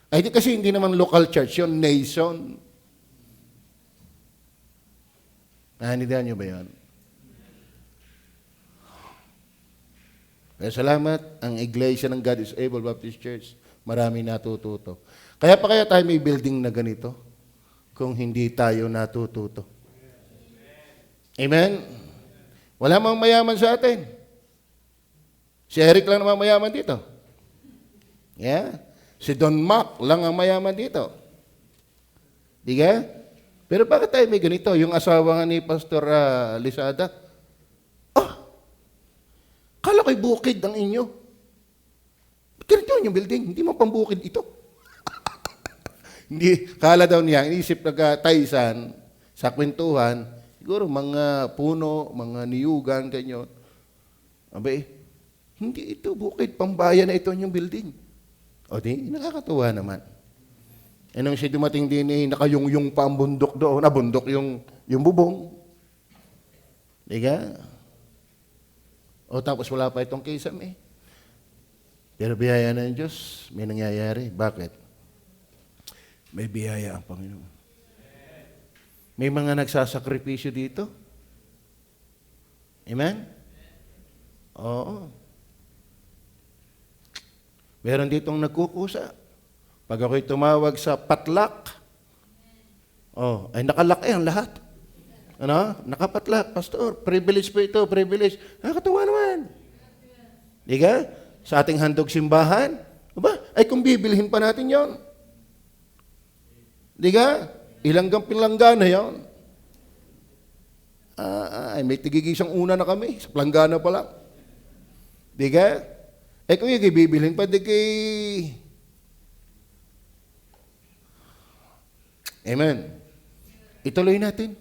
Ay di kasi hindi naman local church yun, nation. Nahandihan nyo ba yun? Kaya salamat, ang iglesia ng God is Able Baptist Church, marami natututo. Kaya pa kaya tayo may building na ganito kung hindi tayo natututo? Amen? Wala mang mayaman sa atin. Si Eric lang naman mayaman dito. Yeah? Si Don Mac lang ang mayaman dito. Di ka? Pero bakit tayo may ganito? Yung asawa nga ni Pastor Lisada, kala ko'y bukid ang inyo. Ganito yung building, hindi mo pambukid ito. Hindi, kala daw niya, inisip nagkataisan sa kwentuhan, siguro mga puno, mga niyugan, ganyan. Abay, hindi ito bukid, pambayan na ito yung building. O di, nakakatuwa naman. E nung siya dumating din eh, nakayungyong pa ang bundok doon, bundok yung bubong. Di ka? O tapos wala pa itong kisame. Pero biyaya ng Diyos, may nangyayari. Bakit? May biyaya ang Panginoon. May mga nagsasakripisyo dito. Amen? Oo. Meron ditong nagkukusa. Pag ako'y tumawag sa patlak, ay nakalaki ang lahat. Ano? Nakapatlak, pastor. Privilege po ito, privilege. Nakakatuwa naman. Di ka? Sa ating handog simbahan, ay kung bibilhin pa natin yon. Di ka? Ilang pinlanggana yon. Ay may tigigisang una na kami, sa planggana pa lang. Di ka? Kung yung bibilhin pa, di kay... Amen. Ituloy natin,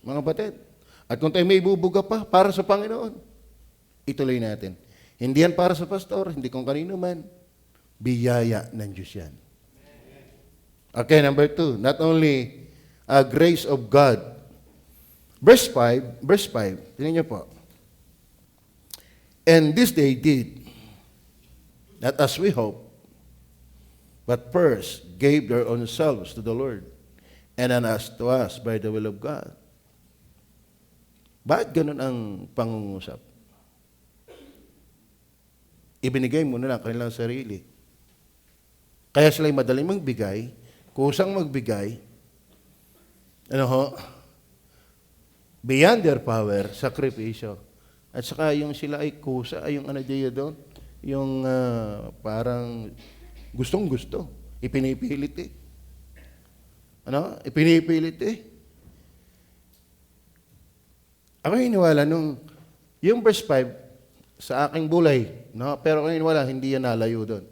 mga batid. At kung tayo may ibubuga pa para sa Panginoon, ituloy natin. Hindi yan para sa pastor, hindi kung kanino man. Biyaya ng Diyos yan. Okay, number 2. Not only grace of God. Verse 5, tingnan niyo po. And this they did, not as we hope, but first gave their own selves to the Lord, and as to us by the will of God. Bakit ganun ang pangungusap? Ibinigay muna lang kanilang sarili. Kaya sila'y madaling magbigay, kusang magbigay, beyond their power, sakripisyo. At saka yung sila ay kusa, ay yung diya doon, yung parang gustong-gusto. Ipinipilit eh. Ipinipilit eh. Ako hiniwala yung verse 5, sa aking bulay, pero kung wala, hindi yan nalayo doon.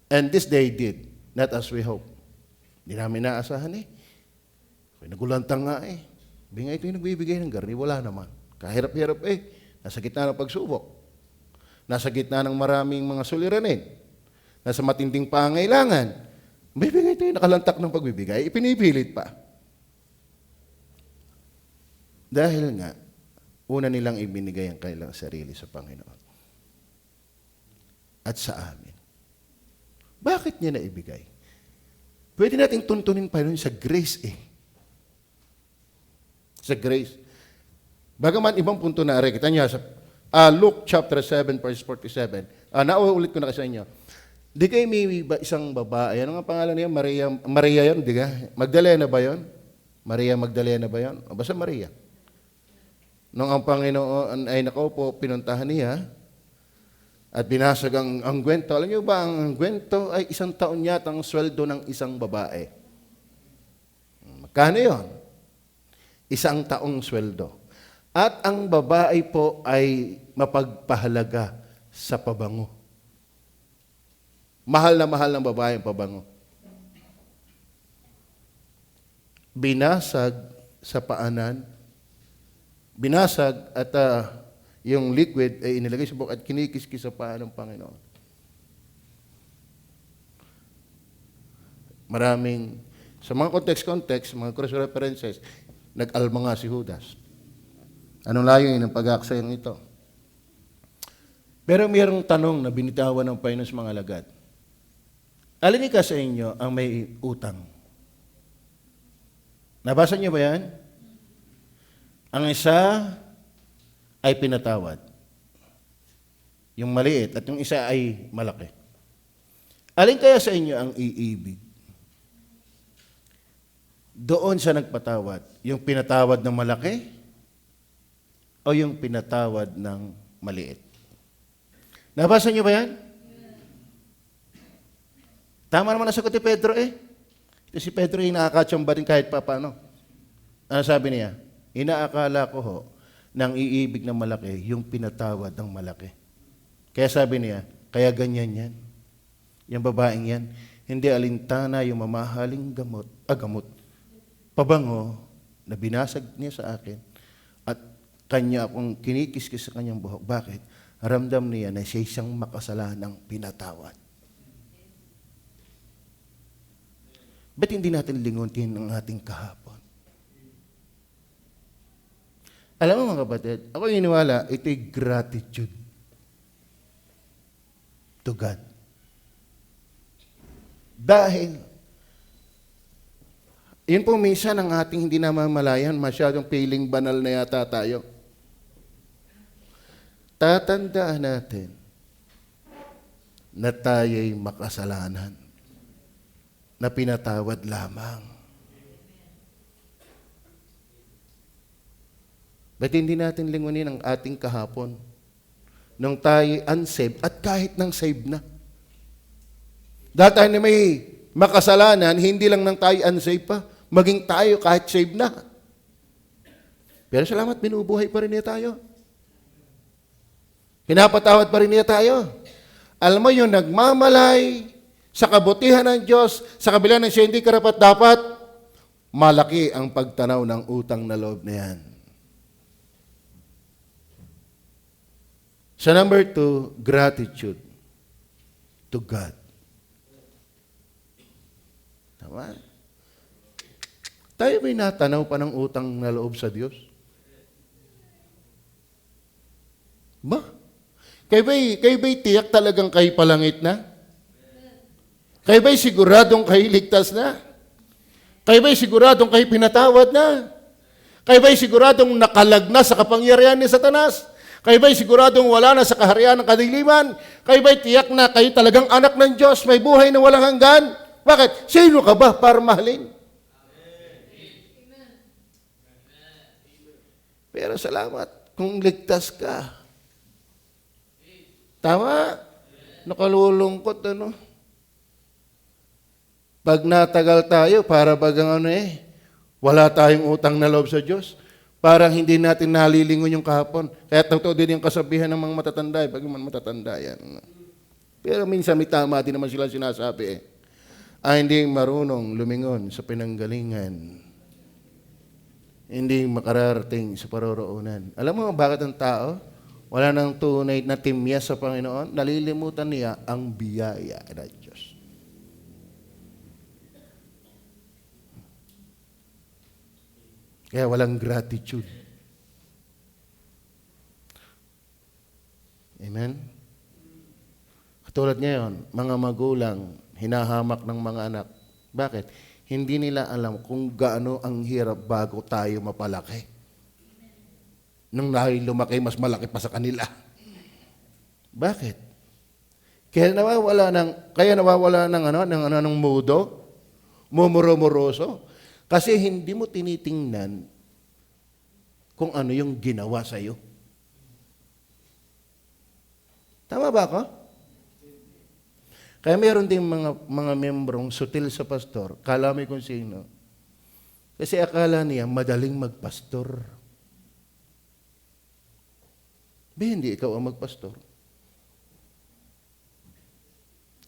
And this they did, not as we hope. Hindi namin naasahan eh. Nagulantang nga eh. Bingay ito yung nagbibigay ng garni, wala naman. Kahirap-hirap eh. Nasa gitna ng pagsubok. Nasa gitna ng maraming mga suliranin. Nasa matinding pangailangan. Bibigay ito yung nakalantak ng pagbibigay, ipinipilit pa. Dahil nga, una nilang ibinigay ang kanilang sarili sa Panginoon. At sa amin. Bakit niya na ibigay? Pwede nating tuntunin pa rin sa grace eh. Sa grace. Bagaman ibang punto na rin, kita niya sa Luke chapter 7 verse 47. Nauulit ko na kasi sa inyo. Di kayo may isang babae, ano nga pangalan niya? Maria yun, di ka? Magdalena ba yun? Maria Magdalena ba yun? Basta Maria. Nung ang Panginoon ay nakaupo, pinuntahan niya at binasag ang anggwento. Alam niyo ba, ang anggwento ay 1 taon yata ang sweldo ng isang babae. Magkano yun? 1 taong sweldo. At ang babae po ay mapagpahalaga sa pabango. Mahal na mahal ng babae ang pabango. Binasag sa paanan, binasag at yung liquid ay inilagay sa buhok at kinikis-kis sa paa ng Panginoon. Maraming, sa mga context, mga cross references, nag-alma nga si Judas. Anong layo ng pag-aaksayang ito? Pero mayroong tanong na binitawan ng Panginoon sa mga alagad. Alin ka sa inyo ang may utang? Nabasa niyo ba yan? Ang isa ay pinatawad. Yung maliit at yung isa ay malaki. Alin kaya sa inyo ang iibig? Doon sa nagpatawad, yung pinatawad ng malaki o yung pinatawad ng maliit? Nabasa niyo ba yan? Tama naman ang sagot ni Pedro eh. Ito si Pedro ay nakakatsamba rin kahit pa paano. Ano sabi niya? Inaakala ko ho, nang iibig ng malaki, yung pinatawad ng malaki. Kaya sabi niya, kaya ganyan yan. Yung babaeng yan, hindi alintana yung mamahaling gamot, pabango na binasag niya sa akin at kanya akong kinikis-kis sa kanyang buhok. Bakit? Ramdam niya na siya isang makasalanang pinatawad. Ba't hindi natin lingutin ang ating kahapon? Alam mo mga kapatid, ako iniwala, ito'y gratitude to God. Dahil, yun po minsan ang ating hindi namamalayan, masyadong feeling banal na yata tayo. Tatandaan natin na tayo'y makasalanan, na pinatawad lamang. Ba't hindi natin lingunin ang ating kahapon nung tayo'y unsaved at kahit nang saved na? Dahil tayo na may makasalanan, hindi lang nang tayo unsaved pa, maging tayo kahit saved na. Pero salamat, binubuhay pa rin niya tayo. Pinapatawad pa rin niya tayo. Alam mo yung nagmamalay sa kabutihan ng Diyos, sa kabila ng siya hindi karapat-dapat, malaki ang pagtanaw ng utang na loob na yan. Sa number 2, gratitude to God. Tama? Tayo ba'y natanaw pa ng utang na loob sa Diyos? Ba? Kayo ba'y tiyak talagang kayo palangit na? Kayo ba'y siguradong kayo ligtas na? Kayo ba'y siguradong kayo pinatawad na? Kayo ba'y siguradong nakalag na sa kapangyarihan ni Satanas? Kayo ba'y siguradong wala na sa kaharian ng kadiliman? Kayo ba'y tiyak na kayo talagang anak ng Diyos, may buhay na walang hanggan? Bakit? Sino ka ba para mahalin? Pero salamat kung ligtas ka. Tama? Nakalulungkot, ano? Pag natagal tayo, para bagang wala tayong utang na loob sa Diyos. Parang hindi natin nalilingon yung kahapon. Kaya totoo din yung kasabihan ng mga matatanda. Pag man matatanda yan. Pero minsan may tama din naman sila sinasabi hindi marunong lumingon sa pinanggalingan. Hindi makararating sa paroroonan. Alam mo bakit ang tao wala nang tunay na timya sa Panginoon? Nalilimutan niya ang biyaya ng Diyos. Kaya walang gratitude. Amen? Katulad ngayon, mga magulang, hinahamak ng mga anak. Bakit? Hindi nila alam kung gaano ang hirap bago tayo mapalaki. Nung lumaki, mas malaki pa sa kanila. Bakit? Kaya nawawala ng mudo, mumuro-muroso. Kasi hindi mo tinitingnan kung ano yung ginawa sa iyo. Tama ba ako? Kaya meron din mga membrong sutil sa pastor, kala mo kung sino. Kasi akala niya madaling magpastor. Hindi ikaw ang magpastor.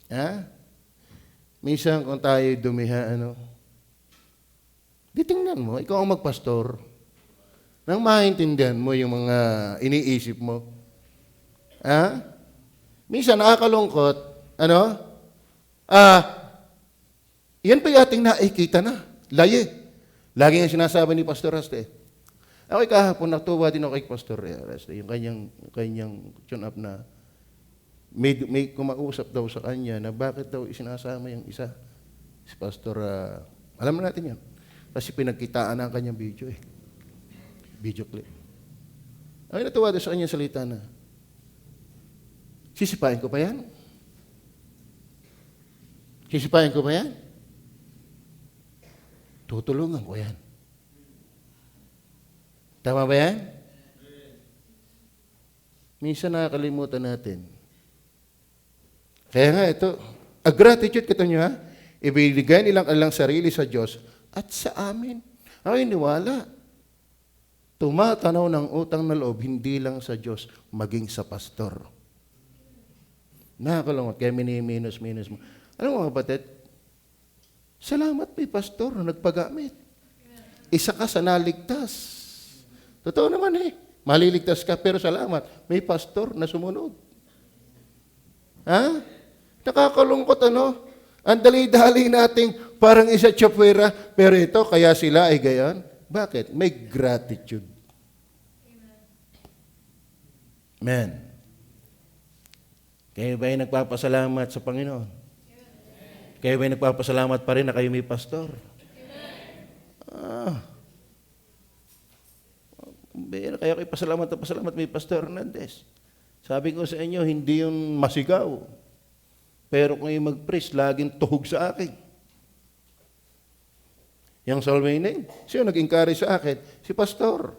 Ha? Minsan kung tayo dumiha, di tingnan mo, ikaw ang magpastor. Nang maintindihan mo yung mga iniisip mo. Ha? Minsan nakakalungkot, yan pa yung ating nakikita na. Laye. Lagi nga sinasabi ni Pastor Raste. Ako kahapon natuwa din ako kay Pastor Raste. Yung kanyang tune up na may kumausap daw sa kanya na bakit daw isinasama yung isa. Si Pastor, alam na natin yan. Kasi pinagkitaan na ang kanyang video Video clip. Ay natuwa daw sa kanyang salita na, sisipain ko pa yan? Sisipain ko pa yan? Tutulungan ko yan. Tama ba yan? Minsan nakakalimutan natin. Kaya nga ito, a gratitude kita nyo ha, ibigay nilang kanilang sarili sa Diyos at sa amin. Ay, niwala. Tumatanaw ng utang na loob, hindi lang sa Diyos, maging sa pastor. Nakakalungkot, kaya mini-minus mo. Alam mo mga kapatid, salamat may pastor na nagpagamit. Isa ka sa naligtas. Totoo naman maliligtas ka, pero salamat, may pastor na sumunod. Ha? Nakakalungkot Ang dali-dali nating parang isa tsapwera, pero ito, kaya sila ay gayon. Bakit? May gratitude. Amen. Kayo ba ay nagpapasalamat sa Panginoon? Kayo ba ay nagpapasalamat pa rin na kayo may pastor? Kaya kayo pasalamat may Pastor Hernandez. Sabi ko sa inyo, hindi yung masigaw. Pero kung yung mag-preach, laging tuhog sa akin. Yung Salvainin, siya nag-encourage sa akin? Si Pastor.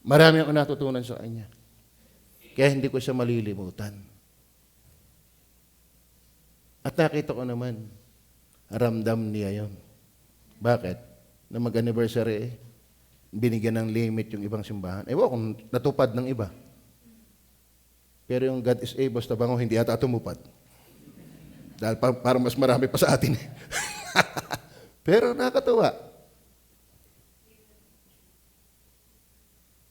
Marami akong natutunan sa kanya. Kaya hindi ko siya malilimutan. At nakita ko naman, ramdam niya yon. Bakit? Na mag-anniversary, binigyan ng limit yung ibang simbahan. Ewan kung natupad ng iba. Pero yung God is able sa bango, hindi ata tumupad. Dahil parang mas marami pa sa atin. Pero nakakatuwa.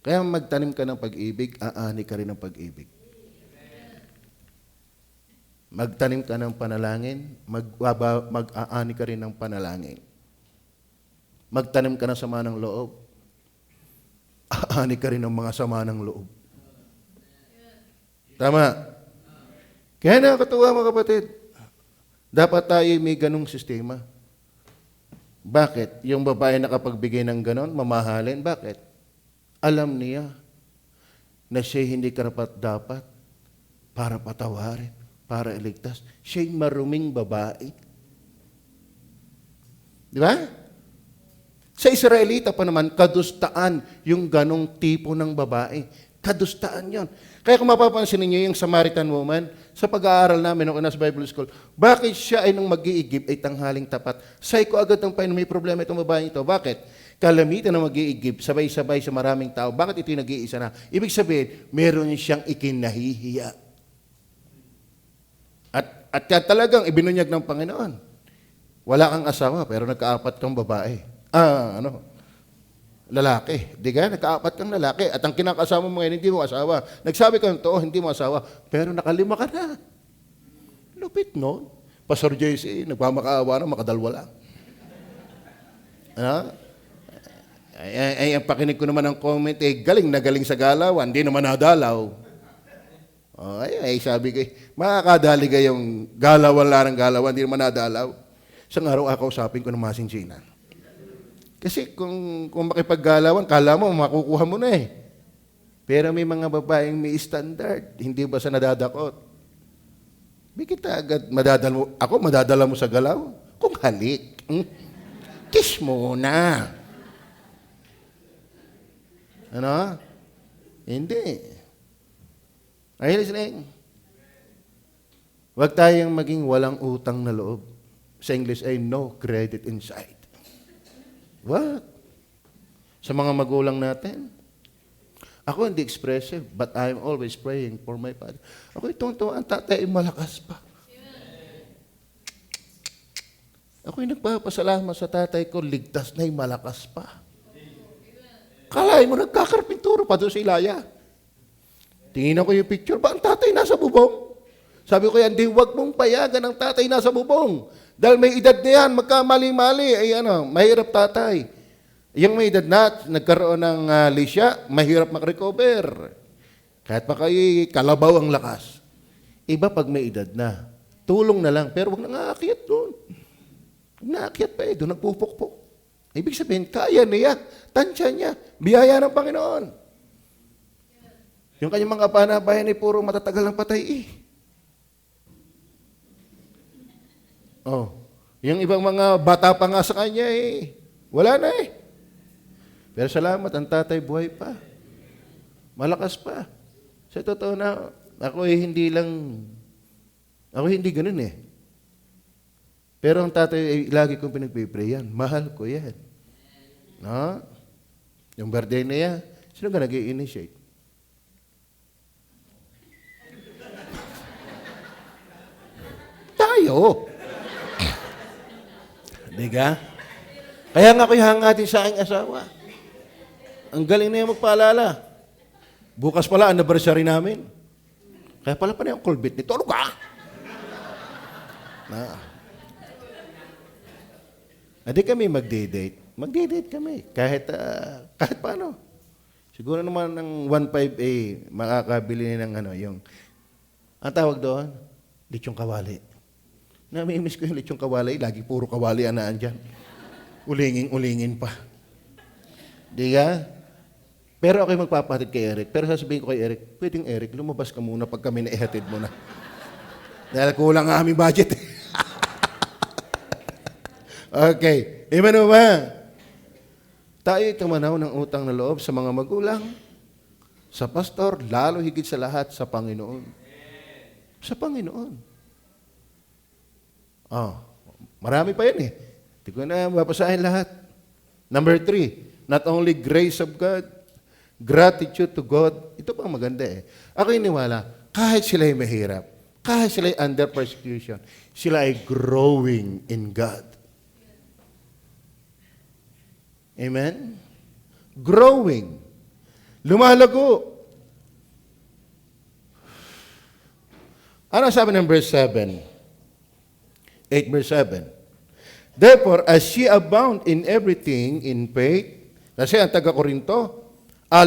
Kaya magtanim ka ng pag-ibig, aani ka rin ng pag-ibig. Magtanim ka ng panalangin, mag-aani ka rin ng panalangin. Magtanim ka ng sama ng loob, aani ka rin ng mga sama ng loob. Tama? Kaya nakakatuwa mga kapatid. Dapat tayo may ganong sistema. Bakit? Yung babae nakapagbigay ng ganon, mamahalin. Bakit? Alam niya na siya hindi karapat-dapat para patawarin, para iligtas. Siya'y maruming babae. Di ba? Sa Israelita pa naman, kadustaan yung ganong tipo ng babae. Kadustaan yon. Kaya kung mapapansin niyo yung Samaritan woman, sa pag-aaral namin nung nasa Bible School, bakit siya ay nung mag-iigib ay tanghaling tapat? Say ko agad ng pain, may problema itong babae ito. Bakit? Kalamitan na mag-iigib, sabay-sabay sa maraming tao. Bakit ito yung nag-iisa na? Ibig sabihin, meron siyang ikinahihiya. At talagang ibinunyag ng Panginoon. Wala kang asawa, pero nagkaapat kang babae. Lalaki. Di ka? Nagkaapat kang lalaki. At ang kinakasama mo ngayon, hindi mo asawa. Nagsabi ka ng totoo, hindi mo asawa. Pero nakalima ka na. Lupit, no? Pastor JC, nagmamakaawa na, makadalwa lang. Ang pakinig ko naman ng comment, galing na galing sa galawan, hindi naman nadalaw. Sabi ko, makakadali kayong galawan lang ng galawan, hindi naman nadalaw. Isang araw usapin ko ng masinsinan. Kasi kung makipaggalawan, kala mo, makukuha mo na Pero may mga babaeng may standard, hindi ba sa nadadakot? Bigit agad, madadala mo sa galaw? Kung halik, kiss mo na. Hindi. Are you listening? Huwag tayong maging walang utang na loob. Sa English ay no credit inside. What? sa mga magulang natin. Ako hindi expressive, but I'm always praying for my father. Ako itong ang tatay ay malakas pa. Ako'y nagpapasalamat sa tatay ko, ligtas na malakas pa. Kalahin mo, nagkakarpinturo pa doon sa Ilaya. Tingnan ko yung picture, ba ang tatay nasa bubong? Sabi ko yan, di wag mong payagan ang tatay nasa bubong. Dahil may edad na yan, magkamali-mali, ay mahirap tatay. Yung may edad na, nagkaroon ng lisya, mahirap mag-recover. Kahit pa kayo kalabaw ang lakas. Iba pag may edad na, tulong na lang, pero wag nang aakyat doon. Naakyat pa doon nagpupukpok. Ibig sabihin, kaya niya, tansya niya, biyaya ng Panginoon. Yung kanyang mga panabayan ay puro matatagal ng patay yung ibang mga bata pa nga sa kanya wala na Pero salamat, ang tatay buhay pa. Malakas pa. Sa totoo na, ako hindi ganun Pero ang tatay, lagi kong pinagpiprayan. Mahal ko yan. No? Yung birthday na yan, sino ka nag-i-initiate? Tayo. Di ka? Kaya nga ako'y hangatin sa aking asawa. Ang galing na yung magpaalala. Bukas pala, anniversary namin. Kaya pala pa na yung kulbit nito. Ano ka? Hindi kami magde-date. Magde-date kami. Kahit paano. Siguro naman ng 1.5 makakabili ng yung, ang tawag doon, lechong kawali. Namimiss ko yung lechong kawali. Lagi puro kawali anaan dyan. Ulingin pa. Di ka? Pero ako'y magpapahatid kay Eric. Pero sasabihin ko kay Eric, pwedeng Eric, lumabas ka muna pag kami naihatid mo na. Dahil kulang ang aming budget. Okay. Amen o ba? Tayo tumanaw ng utang na loob sa mga magulang, sa pastor, lalo higit sa lahat, sa Panginoon. Sa Panginoon. Marami pa yan Hindi ko na babasahin lahat. Number 3, not only grace of God, gratitude to God. Ito pang maganda Ako iniwala, kahit sila ay mahirap, kahit sila ay under persecution, sila ay growing in God. Amen? Growing. Lumalago. Ano sabi ng verse 7? 8 verse 7. Therefore, as ye abound in everything in faith, kasi ang taga-Korinto,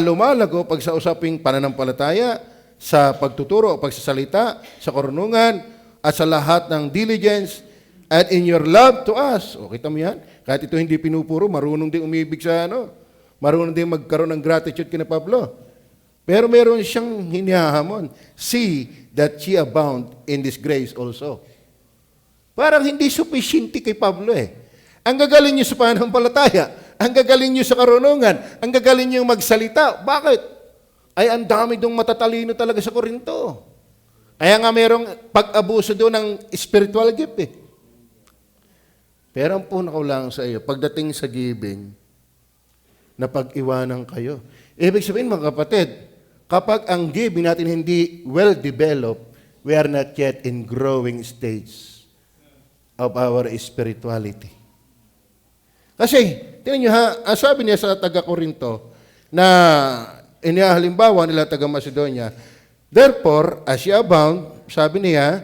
lumalago pag sa usaping pananampalataya, sa pagtuturo o pagsasalita, sa karunungan, at sa lahat ng diligence, and in your love to us. O, kita mo yan? Kahit ito hindi pinupuro, marunong din umibig sa marunong din magkaroon ng gratitude kina Pablo. Pero meron siyang hinihahamon. See that ye abound in this grace also. Parang hindi sufficiente kay Pablo Ang gagaling niyo sa pananampalataya, ang gagaling niyo sa karunungan, ang gagaling niyo magsalita. Bakit? Ay, ang dami dong matatalino talaga sa Korinto. Kaya nga merong pag-abuso doon ng spiritual gift Pero ang puna ko lang sa iyo, pagdating sa giving, na pag-iwanan kayo. Ibig sabihin mga kapatid, kapag ang giving natin hindi well-developed, we are not yet in growing stage of our spirituality. Kasi, tingnan nyo ang sabi niya sa taga-Korinto, na inihalimbawa nila taga-Macedonia, therefore, as ye abound, sabi niya,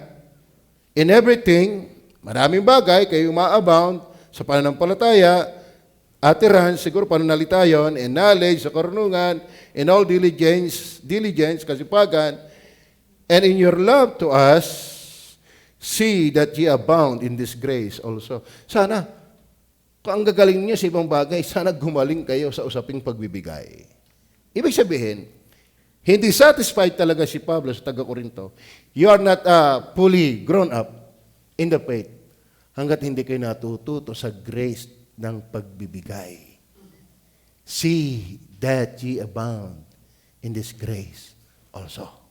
in everything, maraming bagay, kayo ma-abound sa pananampalataya, atiran, siguro pananalita yun, in knowledge, sa karunungan, in all diligence, kasipagan, and in your love to us, see that ye abound in this grace also. Sana, kung ang gagaling niyo sa ibang bagay, sana gumaling kayo sa usaping pagbibigay. Ibig sabihin, hindi satisfied talaga si Pablo sa taga-Korinto. You are not fully grown up in the faith, hanggat hindi kayo natututo sa grace ng pagbibigay. See that ye abound in this grace also.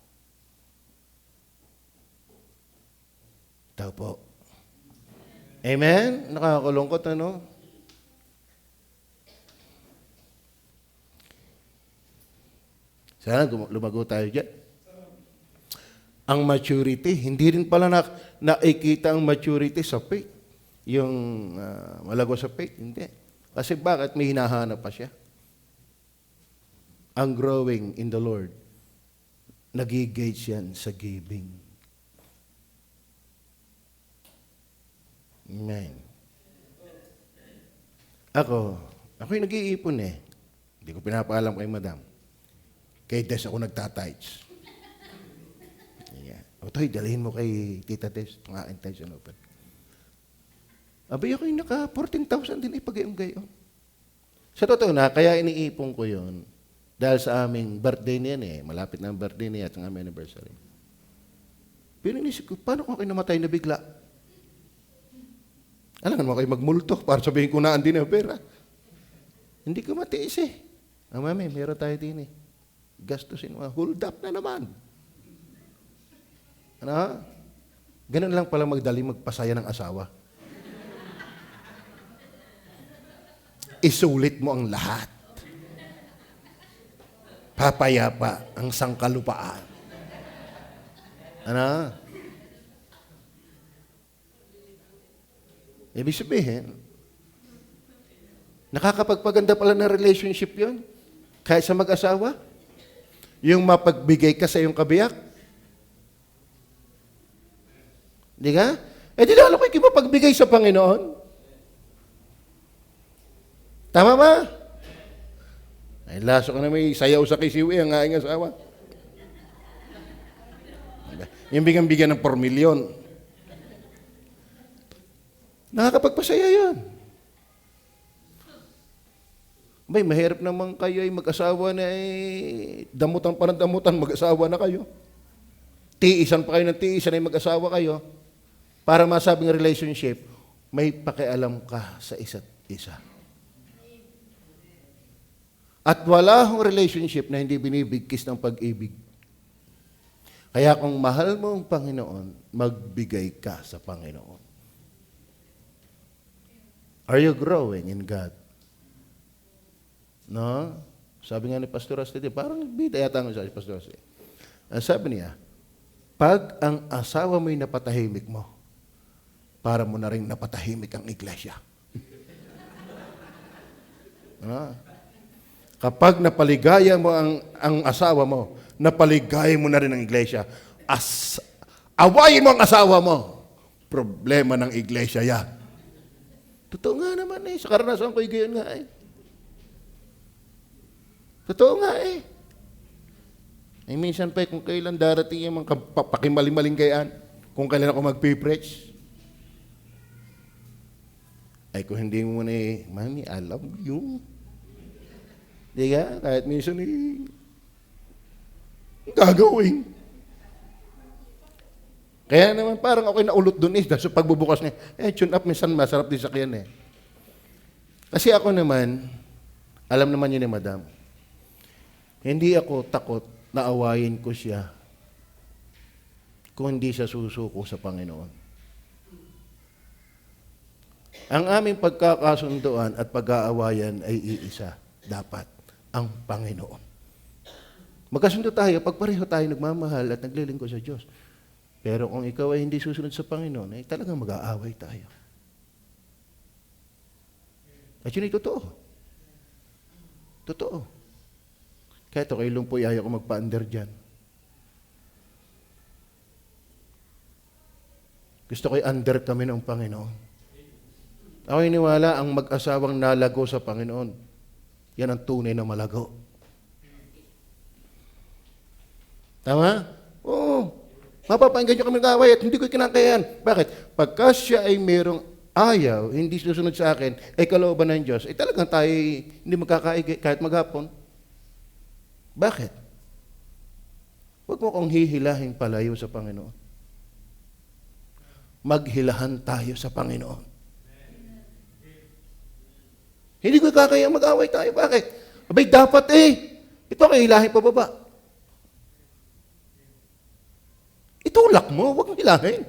Ito po. Amen? Nakakalungkot, Sana lumago tayo dyan. Ang maturity, hindi rin pala nakikita ang maturity sa faith. Yung malago sa faith, hindi. Kasi bakit? May hinahanap pa siya. Ang growing in the Lord, nagigage yan sa giving. Amen. Ako'y nag-iipon eh. Hindi ko pinapaalam kay madam. Kay Des ako nagtatights. O tayo, dalhin mo kay Tita Des, ang aking tithes and offering. Abay ako'y naka 14,000 din ipag-iong-gayon. Sa totoo na, kaya iniipon ko yon dahil sa aming birthday niyan eh. Malapit na ang birthday niya at ang aming anniversary. Pero inisip ko, paano kung ako'y namatay na bigla? Alam mo kayo magmulto para sabihin ko na andin ang pera. Hindi ko matiis eh. Mami, meron tayo din eh. Gastusin mo. Hold up na naman. Ano? Ganun lang pala magpasaya ng asawa. Isulit mo ang lahat. Papayapa ang sangkalupaan. Ano? Ibig sabihin, nakakapagpaganda pala ng relationship yon kahit sa mag-asawa. Yung mapagbigay ka sa iyong kabiyak. Di ka? Di lalo kayo mapagbigay sa Panginoon. Tama ba? Ay, laso ka na may sayaw sa kisiwi ang aking asawa. Yung bigyan ng 4 milyon. Nakakapagpasaya yun. May mahirap naman kayo ay mag-asawa na damutan pa ng damutan, mag-asawa na kayo. Tiisan pa kayo ng tiisan ay mag-asawa kayo. Para masabing relationship, may pakialam ka sa isa't isa. At wala akong relationship na hindi binibigkis ng pag-ibig. Kaya kung mahal mo ang Panginoon, magbigay ka sa Panginoon. Are you growing in God? No? Sabi nga ni Pastor Asti, parang bida yata nga si Pastor Asti. Sabi niya, pag ang asawa mo'y napatahimik mo, para mo na rin napatahimik ang iglesia. No? Kapag napaligaya mo ang asawa mo, napaligaya mo na rin ang iglesia. Awayin mo ang asawa mo. Problema ng iglesia yan. Totoo nga naman eh. Sa karanasan ko'y gayon nga eh. Totoo nga eh. Ay minsan pa kung kailan darating yung mga pakimali-maling gayaan, kung kailan ako mag-preach. Ay kung hindi mo na eh, Mami, I love you. Di ka? Kahit minsan eh, gagawin. Kaya naman parang ako'y naulot dun eh. Dahil sa pagbubukas niya, tune up, minsan masarap din sa kyan eh. Kasi ako naman, alam naman yun ni Madam, hindi ako takot na awayin ko siya kung hindi siya susuko sa Panginoon. Ang aming pagkakasunduan at pag-aawayan ay iisa, dapat, ang Panginoon. Magkasundo tayo, pag pareho tayo nagmamahal at naglilingkod sa Diyos. Pero kung ikaw ay hindi susunod sa Panginoon, ay talagang mag-aaway tayo. At yun ay totoo. Totoo. Kaya ito kay Lumpoy, ayaw ko magpa-under dyan. Gusto ko'y under kami ng Panginoon. Ako iniwala ang mag-asawang nalago sa Panginoon. Yan ang tunay na malago. Tama? Oo. Mapapakinggan nyo kami nag-away at hindi ko kinakayan. Bakit? Pagka siya ay merong ayaw, hindi susunod sa akin, ay kalooban ng Diyos, ay talagang tayo hindi magkakaigay kahit maghapon. Bakit? Huwag mo kong hihilahin palayo sa Panginoon. Maghilahan tayo sa Panginoon. Hindi ko kakaya mag-away tayo. Bakit? Abay, dapat eh. Ito ang hilahin pababa. Itulak mo, huwag mong hilahin.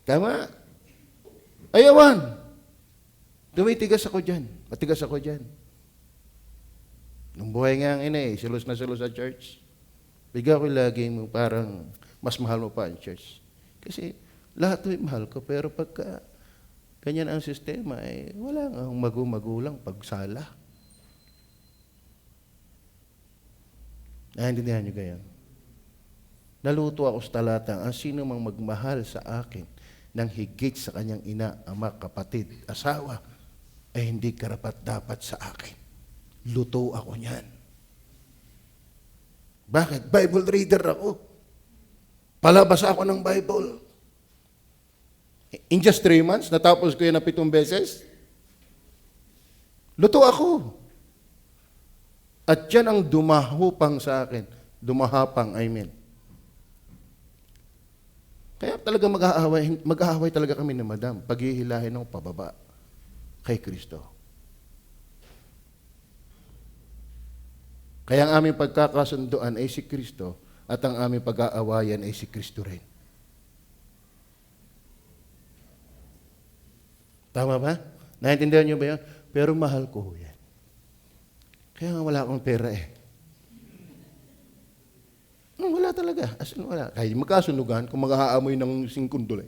Tama? Ayawan. Dumitigas ako dyan. Matigas ako dyan. Nung buhay nga ang ina silos na silos sa church. Bigyan ko lagi mo parang mas mahal mo pa ang church. Kasi lahat ay mahal ko, pero pagka ganyan ang sistema, wala nga ang magulang pagsala. Naintindihan niyo ganyan? Naluto ako sa talatang, ang sino mang magmahal sa akin ng higit sa kanyang ina, ama, kapatid, asawa, ay hindi karapat-dapat sa akin. Luto ako niyan. Bakit? Bible reader ako. Palabas ako ng Bible. In just 3 months, natapos ko yan na 7 beses. Luto ako. At yan ang dumahupang sa akin. Dumahapang, I mean. Kaya talaga mag-aaway talaga kami ni Madam. Paghihilahin ng pababa kay Kristo. Kaya ang aming pagkakasunduan ay si Kristo at ang aming pag-aawayan ay si Kristo rin. Tama ba? Naintindihan niyo ba yan? Pero mahal ko yan. Kaya nga wala akong pera Wala talaga. As in, wala. Kaya magkasunugan kung mag-aamoy ng singkundol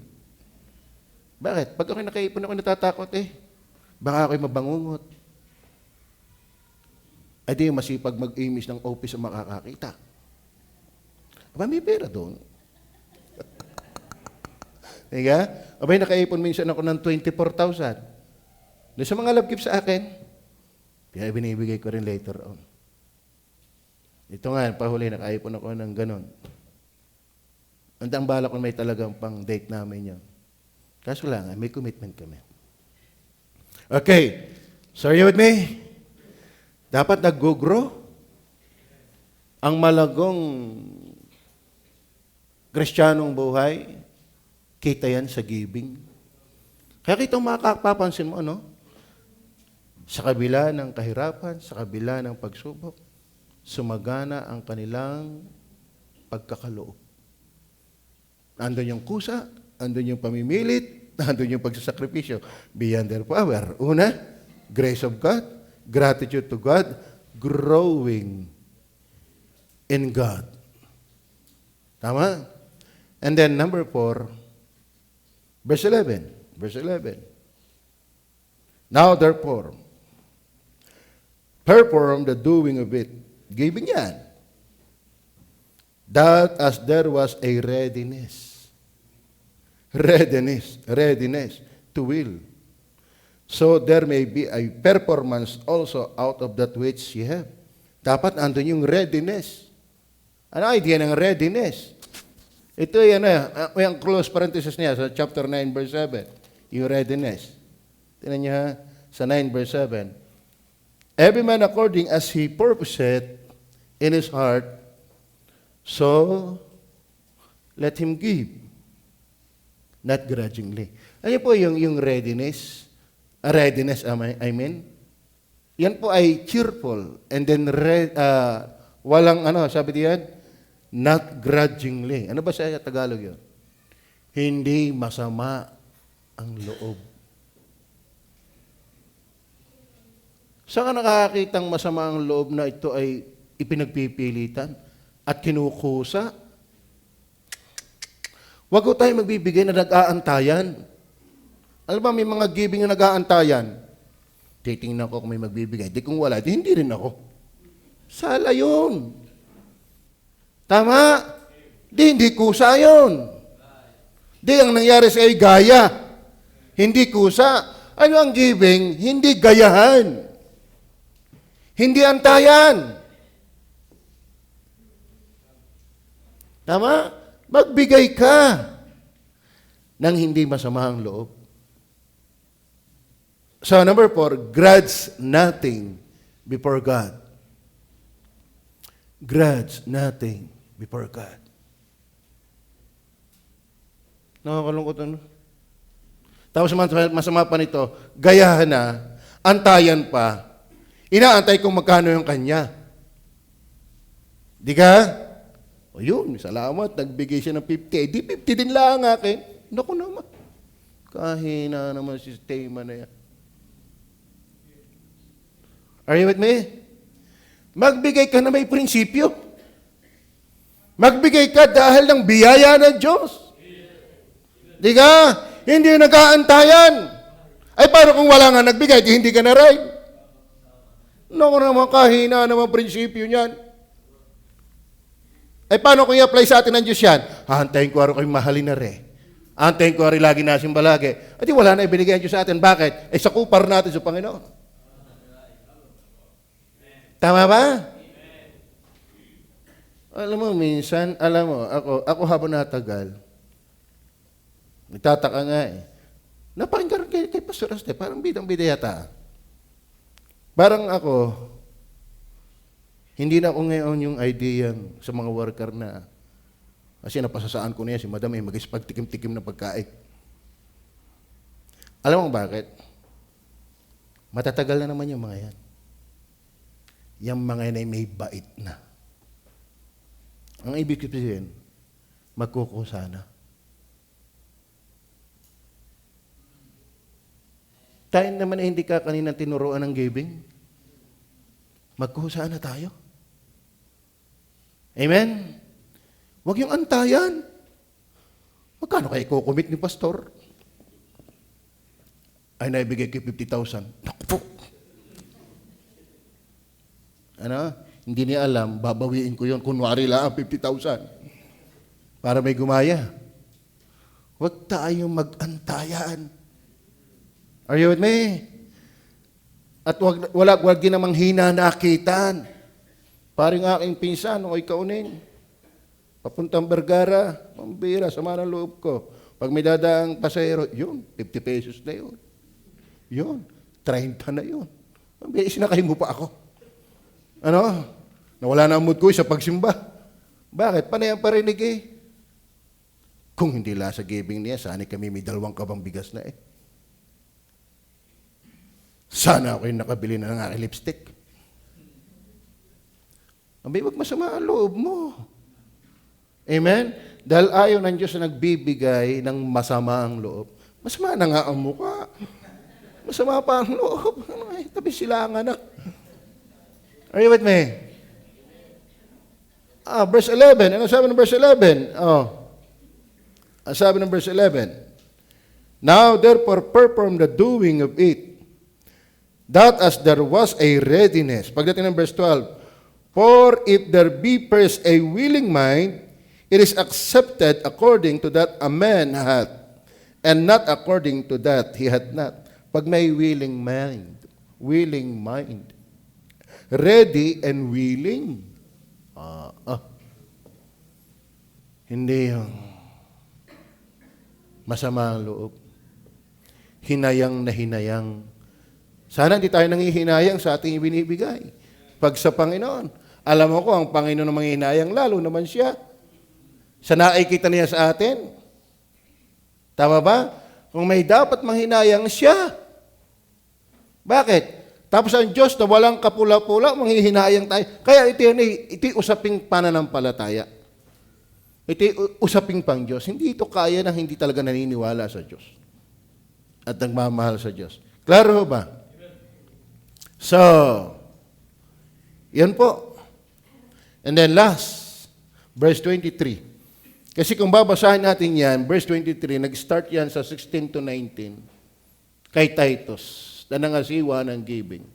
Bakit? Pag ako nakaipon ako natatakot Baka ako'y mabangungot. Ay di masipag mag-imis ng office ang makakakita. Aba, may pera doon. Diga? Abay, nakaipon minsan ako ng 24,000. Doon sa mga labkip sa akin, kaya binibigay ko rin later on. Ito nga, pahuli, nakaipon ako ng ganon. Ang bala ko may talagang pang date namin yun. Kaso lang, may commitment kami. Okay. So are you with me? Dapat nag-grow ang malagong Kristiyanong buhay. Kita yan sa giving. Kaya kitang makapapansin mo, sa kabila ng kahirapan, sa kabila ng pagsubok, sumagana ang kanilang pagkakaloob. Andun yung kusa, andun yung pamimilit, andun yung pagsasakripisyo. Beyond their power. Una, grace of God, gratitude to God, growing in God. Tama? And then number 4, verse 11. Verse 11. Now therefore, perform the doing of it. Giving yan. That as there was a readiness to will. So there may be a performance also out of that which you have. Dapat andun yung readiness. Ano idea ng readiness? Ito yung close parenthesis niya sa chapter 9 verse 7. Yung readiness. Tingnan niyo sa 9 verse 7. Every man according as he purposeth in his heart, so let him give. Not grudgingly. Ano po yung readiness? Readiness, I mean. Yan po ay cheerful. And then, walang, sabi diyan? Not grudgingly. Ano ba sa Tagalog yun? Hindi masama ang loob. Saan ka nakakakitang masama ang loob na ito ay ipinagpipilitan at kinukusa? Huwag ko tayo magbibigay na nag-aantayan. Alam ba, may mga giving na nag-aantayan. Titingnan ko kung may magbibigay. Di kung wala, di hindi rin ako. Sala yun. Tama? Di hindi kusa yun. Di ang nangyari sa iyo, gaya. Hindi kusa. Ano ang giving? Hindi gayahan. Hindi antayan. Tama? Magbigay ka ng hindi masama ang loob. So, number 4, grudge nothing before God. Grudge nothing before God. Nakakalungkot Tapos masama pa nito, gayahan na, antayan pa, inaantay kung magkano yung kanya. Di ka? O yun, salamat, nagbigay siya ng 50. Di 50 din lang ang akin. Naku naman. Kahina naman sistema na yan. Are you with me? Magbigay ka na may prinsipyo. Magbigay ka dahil ng biyaya ng Diyos. Di ka? Hindi nag-aantayan. Ay, paano kung wala nga nagbigay, di hindi ka na rin? Naku naman, kahina naman prinsipyo niyan. Ay, paano kung i-apply sa atin ng Diyos yan? Hahantayin ko araw kayong mahalin na rin. Hahantayin ko araw lagi nasin balagi. At wala na ibinigay ang Diyos sa atin. Bakit? Ay, sakupar natin sa Panginoon. Tama ba? Alam mo, minsan, ako habang natagal, nagtataka nga eh. Napakinggan kay Pastor Aste, parang bidang-bida yata. Parang ako, hindi na ako ngayon yung idea sa mga worker na, kasi napasasaan ko na yan, si Madam ay mag-ispagtikim-tikim na pagkain. Alam mo bakit? Matatagal na naman yung mga yan. Yung mga yan ay may bait na. Ang ibig sabihin, magkukusa na. Tayo naman ay hindi ka kanina tinuruan ng giving. Magkusa na tayo. Amen? Huwag yung antayan. Magkano kayo kukumit ni Pastor? Ay, naibigay ko 50,000. Naku po. Ano? Hindi niya alam, babawiin ko yun. Kunwari lang, 50,000. Para may gumaya. Huwag tayong mag-antayan. Are you with me? At wag din namang hinanakitan. Paring aking pinsan, ako'y kaunin. Papuntang Vergara, mambira, sama ng loob ko. Pag may dadaang pasahero, yun, 50 pesos na yun. Yun, 30 na yun. Mambira, isinakay mo pa ako. Ano? Nawala na ang mood ko sa pagsimba. Bakit? Panay ang parinig eh. Kung hindi lang sa giving niya, sana kami may 2 kabang bigas na eh. Sana ako yung nakabili na ng aking lipstick. Abay, wag masama ang loob mo. Amen? Dahil ayaw ng Diyos na nagbibigay ng masama ang loob. Masama na nga ang mukha. Masama pa ang loob. Tabi sila ang anak. Are you with me? Verse 11. Ano sabi ng verse 11? Ang sabi ng verse 11. Now, therefore, perform the doing of it, that as there was a readiness. Pagdating ng verse 12, for if there be first a willing mind, it is accepted according to that a man hath, and not according to that he hath not. Pag may willing mind, ready and willing, hindi yung masama ang loob. Hinayang na hinayang. Sana hindi tayo nangihinayang sa ating ibinibigay. Pag sa Panginoon, alam mo ko, ang Panginoon ang manghihinayang, lalo naman siya. Sa nakikita niya sa atin. Tama ba? Kung may dapat manghinayang siya. Bakit? Tapos ang Diyos na walang kapula-pula, manghihinayang tayo. Kaya iti usaping pananampalataya. Iti usaping pang Diyos. Hindi ito kaya na hindi talaga naniniwala sa Diyos. At nagmamahal sa Diyos. Klaro ba? So, yan po. And then last, verse 23. Kasi kung babasahin natin yan, verse 23, nag-start yan sa 16 to 19, kay Titus, na nangasiwa ng giving.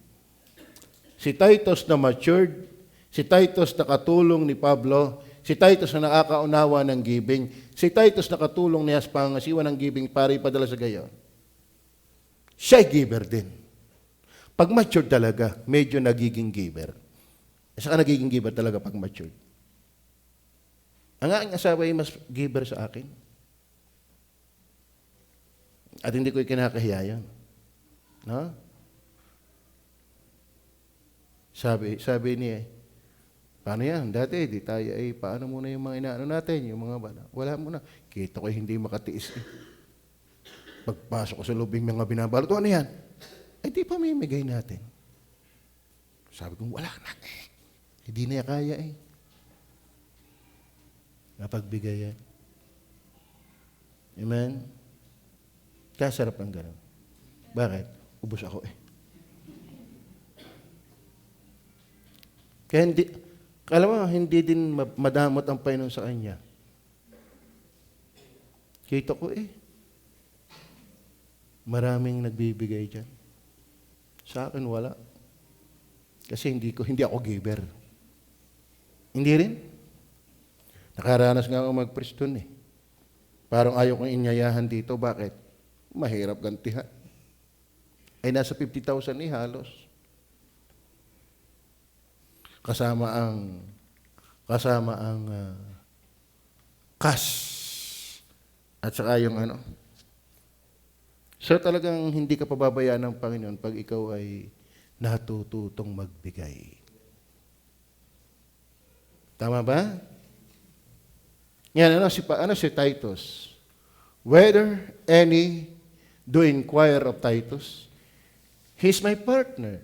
Si Titus na matured, si Titus na katulong ni Pablo, si Titus na nakakaunawa ng giving, si Titus na katulong niya sa pangasiwa ng giving para ipadala sa gayon. Siya'y giver din. Pag matured talaga, medyo nagiging giver. Saka nagiging giver talaga pag matured. Ang aking asawa ay mas giver sa akin. At hindi ko ikinakahiya yan. No? Sabi niya, paano yan? Dati, di tayo ay, paano muna yung mga inaano natin, yung mga bala. Wala muna. Kita ko hindi makatiis eh. Pagpasok ko sa loob yung mga binabalot, ano yan? Ay, di pa mamimigay natin. Sabi ko, wala na eh. Hindi na kaya eh. Napagbigay yan. Amen? Kaya sarap ang ganun. Bakit? Ubus ako eh. Kaya hindi, alam mo, hindi din madamot ang Panginoon sa kanya. Kita ko maraming nagbibigay dyan. Sa akin, wala. Kasi hindi ako giver. Hindi rin. Nakaranas nga ako mag-preach dun Parang ayaw kong inyayahan dito. Bakit? Mahirap gantihan. Ay nasa 50,000 halos. Kasama ang cash. At saka yung So talagang hindi ka pababayaan ng Panginoon pag ikaw ay natututong magbigay. Tama ba? Yan, si Titus? Whether any do inquire of Titus, he's my partner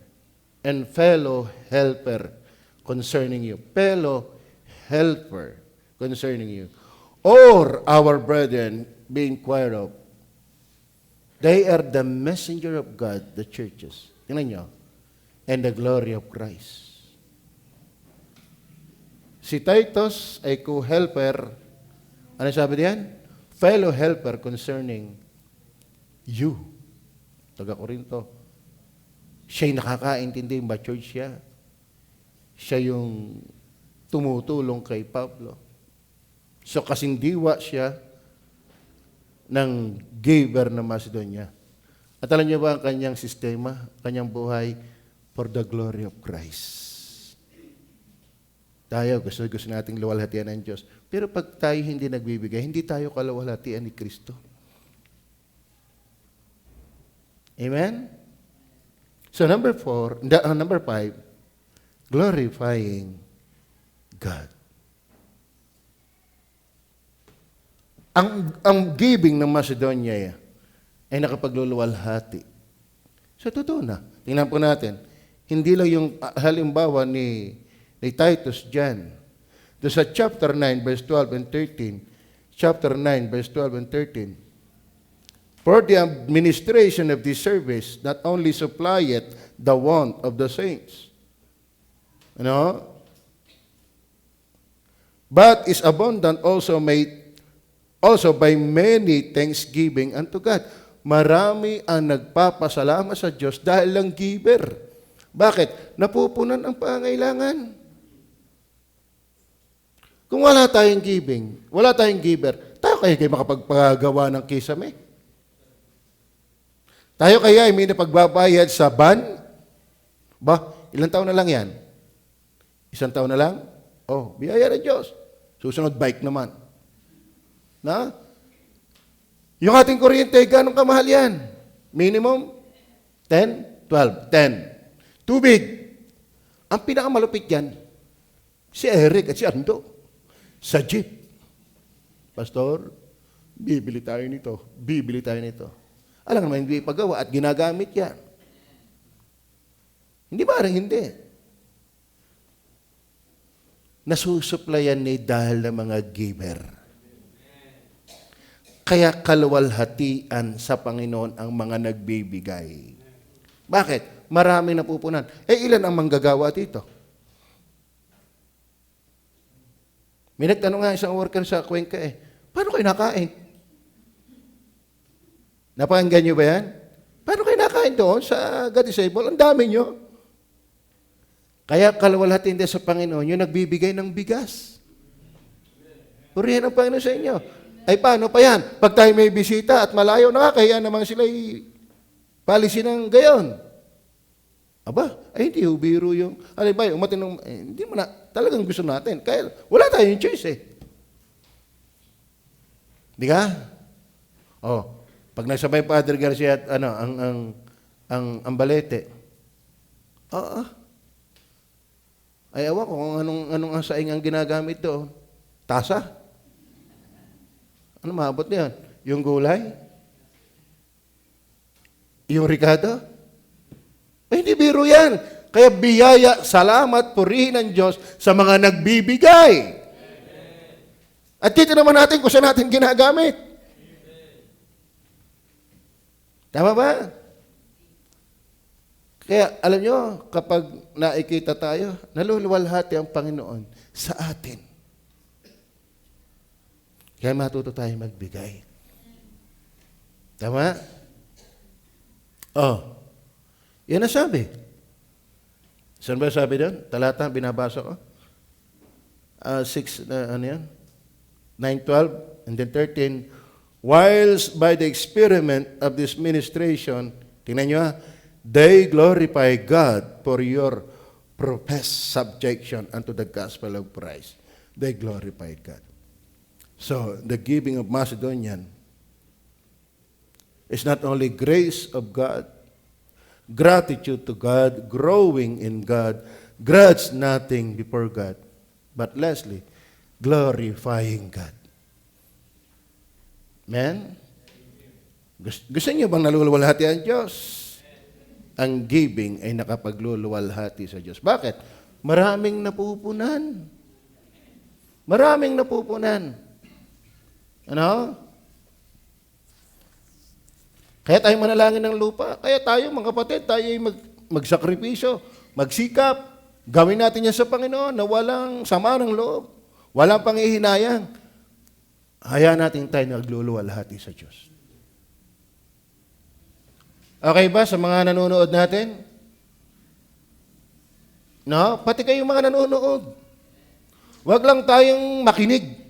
and fellow helper concerning you. Fellow helper concerning you. Or our brethren be inquired of. They are the messenger of God, the churches. Tingnan nyo. And the glory of Christ. Si Titus ay co-helper. Ano sabi diyan? Fellow helper concerning you. Taga-Korinto. Siya'y nakakaintindi, matured siya. Siya yung tumutulong kay Pablo. So kasing diwa siya ng giver ng Macedonia. At alam niyo ba ang kanyang sistema, kanyang buhay, for the glory of Christ. Tayo, gusto nating luwalhatian ng Diyos. Pero pag tayo hindi nagbibigay, hindi tayo kaluwalhatian ni Kristo. Amen? So number 5, glorifying God. Ang giving ng Macedonia ay nakapagluluwalhati. So totoo na. Tingnan po natin. Hindi lang yung halimbawa ni Titus dyan. Doon sa chapter 9, verse 12 and 13. Chapter 9, verse 12 and 13. For the administration of this service not only supplieth the want of the saints, but is abundant also by many thanksgiving unto God. Marami ang nagpapasalamat sa Diyos dahil lang giver. Bakit? Napupunan ang pangailangan. Kung wala tayong giving, wala tayong giver, tayo kaya makapagpagawa ng kisame? Tayo kaya ay may napagbabayad sa ban? Ba, ilang taon na lang yan? Isang taon na lang? Oh, biyaya ng Diyos. Susunod, bike naman. Na? Yung ating kuryente, gano'ng kamahal yan? Minimum? 10? 12? 10. Tubig. Ang pinakamalupit yan, si Eric at si Ando. Sa jeep. Pastor, bibili tayo nito. Bibili tayo nito. Alam naman, hindi pagawa at ginagamit yan. Hindi ba rin hindi? Nasusuplayan ni dahil ng mga giver. Kaya kaluwalhatian sa Panginoon ang mga nagbibigay. Bakit? Marami napupunan. Ilan ang manggagawa dito? May nagtanong nga isang worker sa Cuenca paano kayo nakain? Napakinggan nyo ba yan? Paano kayo nakain doon sa God Disabled? Ang dami nyo. Kaya kaluwalhatian din sa Panginoon, yung nagbibigay ng bigas. Purihin ang Panginoon sa inyo. Ay paano pa yan? Pag tayo may bisita at malayo, nakakahiya naman sila policy ng gayon. Aba, ay hindi biro yung, alibay, umatin hindi mo na, talagang gusto natin. Kaya wala tayong choice Di ka? Oh, pag nagsabay Padre Garcia at ang balete. Ay awa ko kung anong ang saing ang ginagamit doon. Tasa? Ano maabot niyan? Yung gulay? Yung ricado? Ay, hindi biro yan. Kaya biyaya, salamat, purihin ng Diyos sa mga nagbibigay. At dito naman natin kung saan natin ginagamit. Tama ba? Kaya alam nyo, kapag nakikita tayo, naluluwalhati ang Panginoon sa atin. Kaya matuto tayo magbigay. Tama? Oh, yan ang sabi. Saan ba sabi doon? Talata, binabasa ko. 6, ano yan? 9:12, and then 13. Whilst by the experiment of this ministration, tingnan nyo they glorify God for your professed subjection unto the gospel of Christ. They glorified God. So, the giving of Macedonian is not only grace of God, gratitude to God, growing in God, grudge nothing before God, but lastly, glorifying God. Amen? Gusto niyo bang naluluwalhati ang Diyos? Ang giving ay nakapagluluwalhati sa Diyos. Bakit? Maraming napupunan. Maraming napupunan. Ano? Kaya tayo manalangin ng lupa. Kaya tayo, mga kapatid, tayo ay magsakripisyo, magsikap. Gawin natin yan sa Panginoon na walang sama ng loob, walang pangihinayang. Hayaan natin tayo nagluluwalhati sa Diyos. Okay ba sa mga nanonood natin? No? Pati kayong mga nanonood. Huwag lang tayong makinig.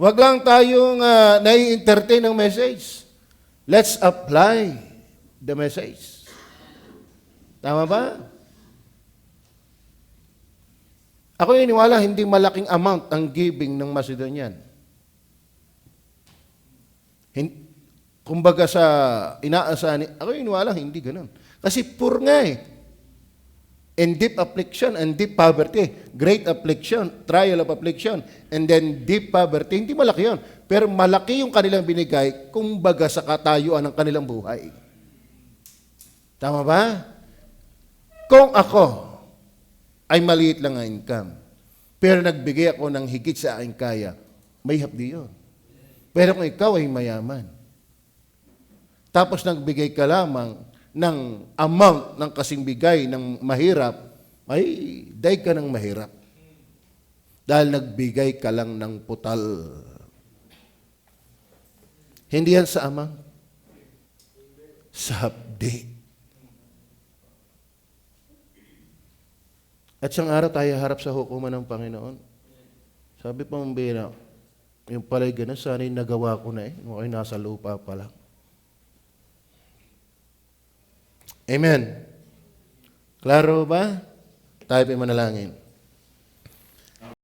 Huwag lang tayong nai-entertain ng message. Let's apply the message. Tama ba? Ako iniwala, hindi malaking amount ang giving ng Macedonian. Kumbaga sa inaasahan, ako iniwala, hindi ganun. Kasi poor nga eh. In deep affliction and deep poverty. Great affliction, trial of affliction, and then deep poverty. Hindi malaki yun. Pero malaki yung kanilang binigay, kumbaga sa katayuan ng kanilang buhay. Tama ba? Kung ako ay maliit lang ang income, pero nagbigay ako ng higit sa aking kaya, may hapdi yun. Pero kung ikaw ay mayaman, tapos nagbigay ka lamang ng amount ng kasing bigay ng mahirap, ay day ka ng mahirap. Dahil nagbigay ka lang ng putal. Hindi yan sa amang. Sa hapdi. At siyang araw tayo harap sa hukuman ng Panginoon. Sabi pa mong bina, yung pala'y ganun, sana'y nagawa ko na eh. Mukha'y nasa lupa pa lang. Amen. Klaro ba? Tayo pa manalangin.